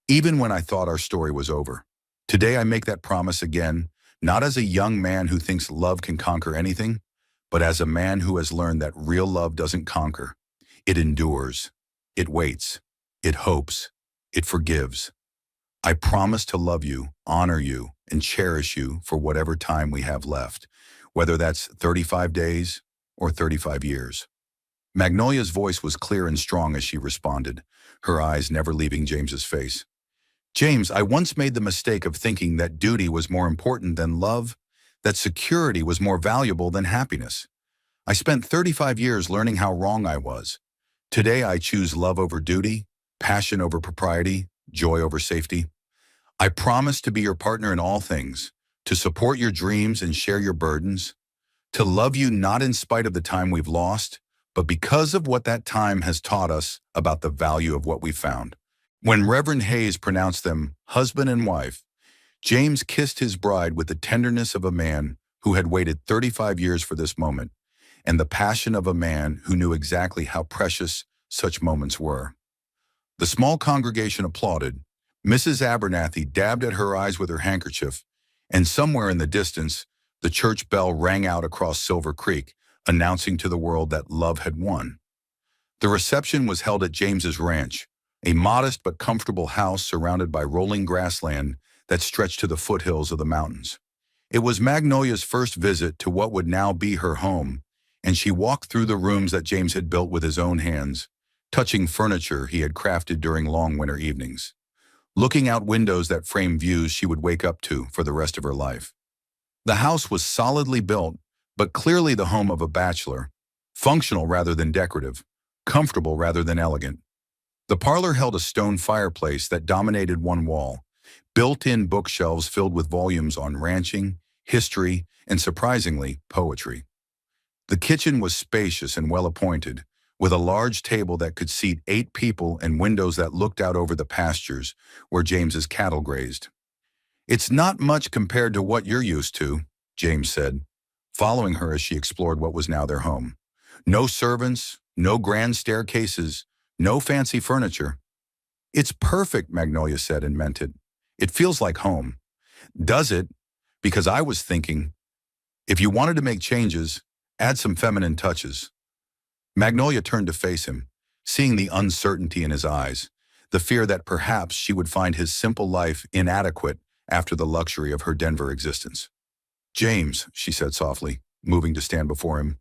even when I thought our story was over. Today I make that promise again, not as a young man who thinks love can conquer anything, but as a man who has learned that real love doesn't conquer. It endures. It waits. It hopes. It forgives. I promise to love you, honor you, and cherish you for whatever time we have left, whether that's 35 days or 35 years." Magnolia's voice was clear and strong as she responded, her eyes never leaving James's face. "James, I once made the mistake of thinking that duty was more important than love, that security was more valuable than happiness. I spent 35 years learning how wrong I was. Today I choose love over duty, passion over propriety, joy over safety. I promise to be your partner in all things, to support your dreams and share your burdens, to love you not in spite of the time we've lost, but because of what that time has taught us about the value of what we found." When Reverend Hayes pronounced them husband and wife, James kissed his bride with the tenderness of a man who had waited 35 years for this moment, and the passion of a man who knew exactly how precious such moments were. The small congregation applauded. Mrs. Abernathy dabbed at her eyes with her handkerchief, and somewhere in the distance, the church bell rang out across Silver Creek, announcing to the world that love had won. The reception was held at James's ranch, a modest but comfortable house surrounded by rolling grassland that stretched to the foothills of the mountains. It was Magnolia's first visit to what would now be her home, and she walked through the rooms that James had built with his own hands, touching furniture he had crafted during long winter evenings, looking out windows that framed views she would wake up to for the rest of her life. The house was solidly built, but clearly the home of a bachelor, functional rather than decorative, comfortable rather than elegant. The parlor held a stone fireplace that dominated one wall, built-in bookshelves filled with volumes on ranching, history, and surprisingly, poetry. The kitchen was spacious and well-appointed, with a large table that could seat 8 people and windows that looked out over the pastures where James's cattle grazed. "It's not much compared to what you're used to," James said, following her as she explored what was now their home. No servants, no grand staircases, no fancy furniture. "It's perfect," Magnolia said and meant it. "It feels like home." "Does it? Because I was thinking, if you wanted to make changes, add some feminine touches." Magnolia turned to face him, seeing the uncertainty in his eyes, the fear that perhaps she would find his simple life inadequate after the luxury of her Denver existence. "James," she said softly, moving to stand before him,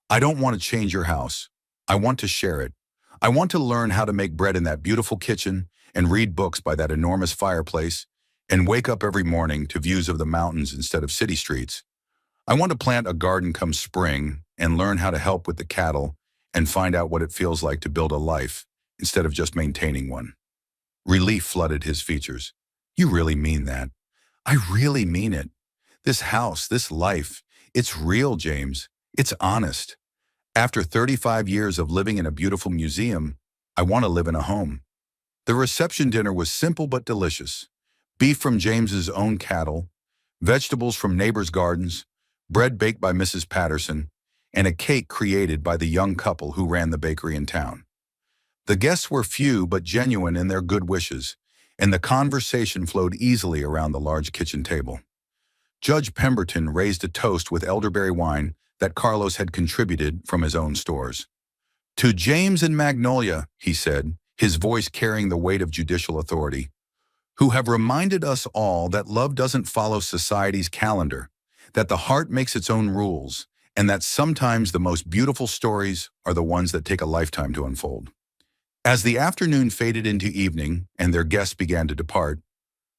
"I don't want to change your house. I want to share it. I want to learn how to make bread in that beautiful kitchen and read books by that enormous fireplace and wake up every morning to views of the mountains instead of city streets. I want to plant a garden come spring and learn how to help with the cattle and find out what it feels like to build a life instead of just maintaining one." Relief flooded his features. "You really mean that?" "I really mean it. This house, this life, it's real, James. It's honest. After 35 years of living in a beautiful museum, I want to live in a home." The reception dinner was simple but delicious. Beef from James's own cattle, vegetables from neighbors' gardens, bread baked by Mrs. Patterson, and a cake created by the young couple who ran the bakery in town. The guests were few but genuine in their good wishes, and the conversation flowed easily around the large kitchen table. Judge Pemberton raised a toast with elderberry wine that Carlos had contributed from his own stores. "To James and Magnolia," he said, his voice carrying the weight of judicial authority, "who have reminded us all that love doesn't follow society's calendar, that the heart makes its own rules, and that sometimes the most beautiful stories are the ones that take a lifetime to unfold." As the afternoon faded into evening and their guests began to depart,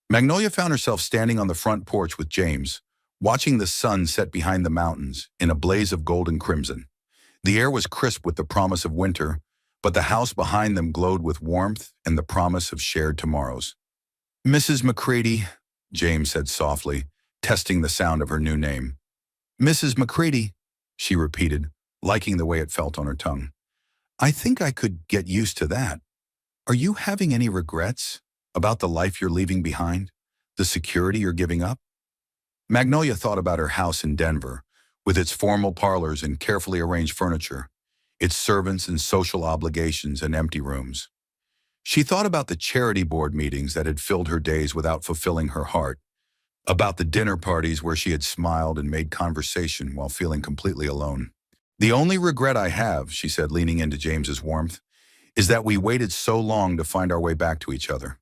Magnolia found herself standing on the front porch with James, watching the sun set behind the mountains in a blaze of gold and crimson. The air was crisp with the promise of winter, but the house behind them glowed with warmth and the promise of shared tomorrows. "Mrs. McCready," James said softly, testing the sound of her new name. "Mrs. McCready," she repeated, liking the way it felt on her tongue. "I think I could get used to that. Are you having any regrets about the life you're leaving behind, the security you're giving up?" Magnolia thought about her house in Denver, with its formal parlors and carefully arranged furniture, its servants and social obligations and empty rooms. She thought about the charity board meetings that had filled her days without fulfilling her heart, about the dinner parties where she had smiled and made conversation while feeling completely alone. "The only regret I have," she said, leaning into James's warmth, "is that we waited so long to find our way back to each other."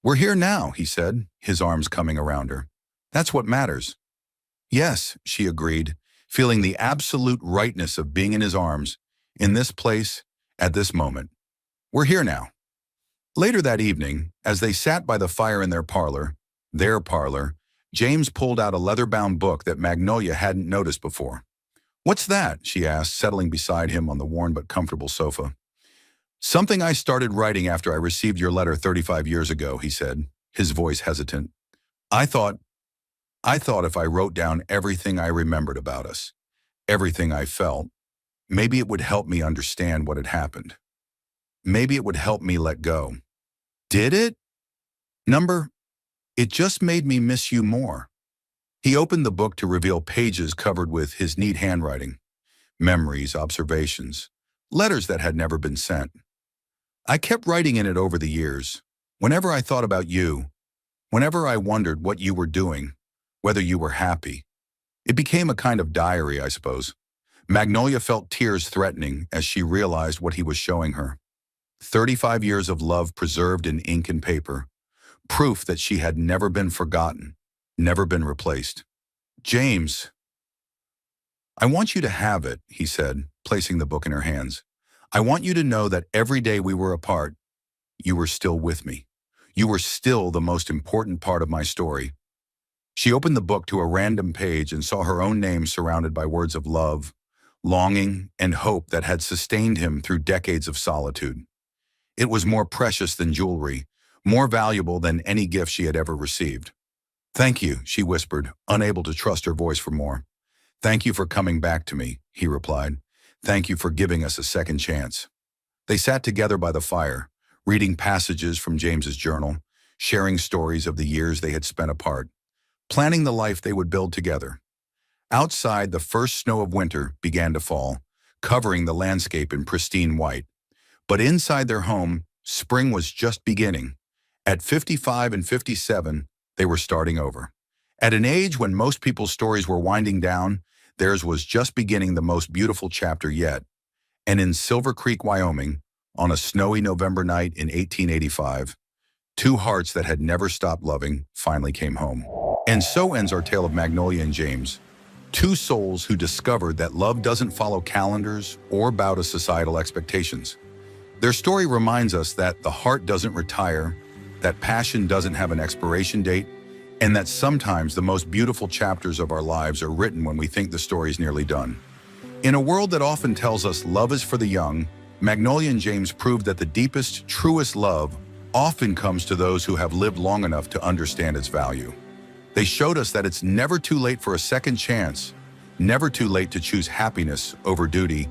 "We're here now," he said, his arms coming around her. "That's what matters." "Yes," she agreed, feeling the absolute rightness of being in his arms, in this place, at this moment. "We're here now." Later that evening, as they sat by the fire in their parlor, James pulled out a leather-bound book that Magnolia hadn't noticed before. "What's that?" she asked, settling beside him on the worn but comfortable sofa. "Something I started writing after I received your letter 35 years ago," he said, his voice hesitant. I thought if I wrote down everything I remembered about us, everything I felt, maybe it would help me understand what had happened. Maybe it would help me let go." "Did it?" "It just made me miss you more." He opened the book to reveal pages covered with his neat handwriting, memories, observations, letters that had never been sent. "I kept writing in it over the years. Whenever I thought about you, whenever I wondered what you were doing, whether you were happy. It became a kind of diary, I suppose." Magnolia felt tears threatening as she realized what he was showing her. 35 years of love preserved in ink and paper, proof that she had never been forgotten, never been replaced. "James, I want you to have it," he said, placing the book in her hands. "I want you to know that every day we were apart, you were still with me. You were still the most important part of my story." She opened the book to a random page and saw her own name surrounded by words of love, longing, and hope that had sustained him through decades of solitude. It was more precious than jewelry, more valuable than any gift she had ever received. "Thank you," she whispered, unable to trust her voice for more. "Thank you for coming back to me," he replied. "Thank you for giving us a second chance." They sat together by the fire, reading passages from James's journal, sharing stories of the years they had spent apart, planning the life they would build together. Outside, the first snow of winter began to fall, covering the landscape in pristine white. But inside their home, spring was just beginning. At 55 and 57, they were starting over. At an age when most people's stories were winding down, theirs was just beginning the most beautiful chapter yet. And in Silver Creek, Wyoming, on a snowy November night in 1885, two hearts that had never stopped loving finally came home. And so ends our tale of Magnolia and James, two souls who discovered that love doesn't follow calendars or bow to societal expectations. Their story reminds us that the heart doesn't retire, that passion doesn't have an expiration date, and that sometimes the most beautiful chapters of our lives are written when we think the story's nearly done. In a world that often tells us love is for the young, Magnolia and James proved that the deepest, truest love often comes to those who have lived long enough to understand its value. They showed us that it's never too late for a second chance, never too late to choose happiness over duty,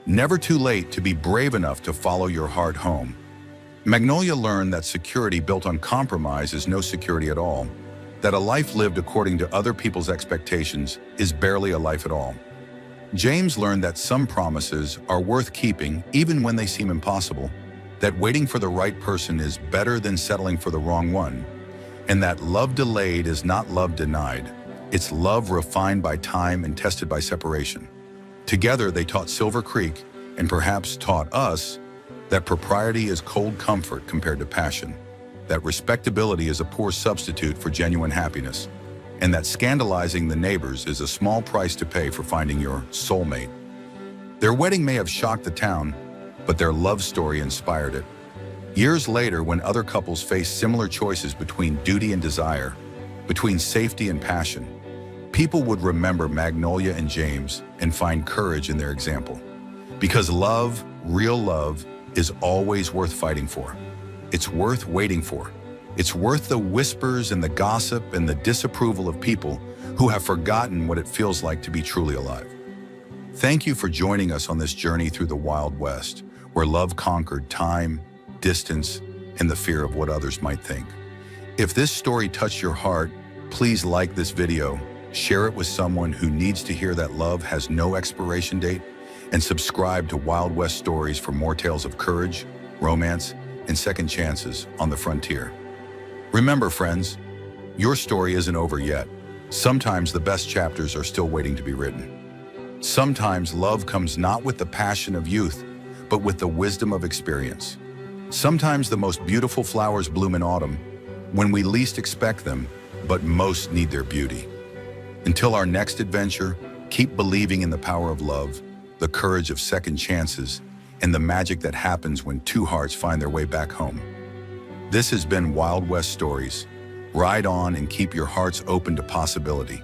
never too late to be brave enough to follow your heart home. Magnolia learned that security built on compromise is no security at all, that a life lived according to other people's expectations is barely a life at all. James learned that some promises are worth keeping even when they seem impossible, that waiting for the right person is better than settling for the wrong one, and that love delayed is not love denied. It's love refined by time and tested by separation. Together, they taught Silver Creek, and perhaps taught us, that propriety is cold comfort compared to passion, that respectability is a poor substitute for genuine happiness, and that scandalizing the neighbors is a small price to pay for finding your soulmate. Their wedding may have shocked the town, but their love story inspired it. Years later, when other couples faced similar choices between duty and desire, between safety and passion, people would remember Magnolia and James and find courage in their example. Because love, real love, is always worth fighting for. It's worth waiting for. It's worth the whispers and the gossip and the disapproval of people who have forgotten what it feels like to be truly alive. Thank you for joining us on this journey through the Wild West, where love conquered time, distance, and the fear of what others might think. If this story touched your heart, please like this video, share it with someone who needs to hear that love has no expiration date, and subscribe to Wild West Stories for more tales of courage, romance, and second chances on the frontier. Remember, friends, your story isn't over yet. Sometimes the best chapters are still waiting to be written. Sometimes love comes not with the passion of youth, but with the wisdom of experience. Sometimes the most beautiful flowers bloom in autumn, when we least expect them, but most need their beauty. Until our next adventure, keep believing in the power of love, the courage of second chances, and the magic that happens when two hearts find their way back home. This has been Wild West Stories. Ride on and keep your hearts open to possibility.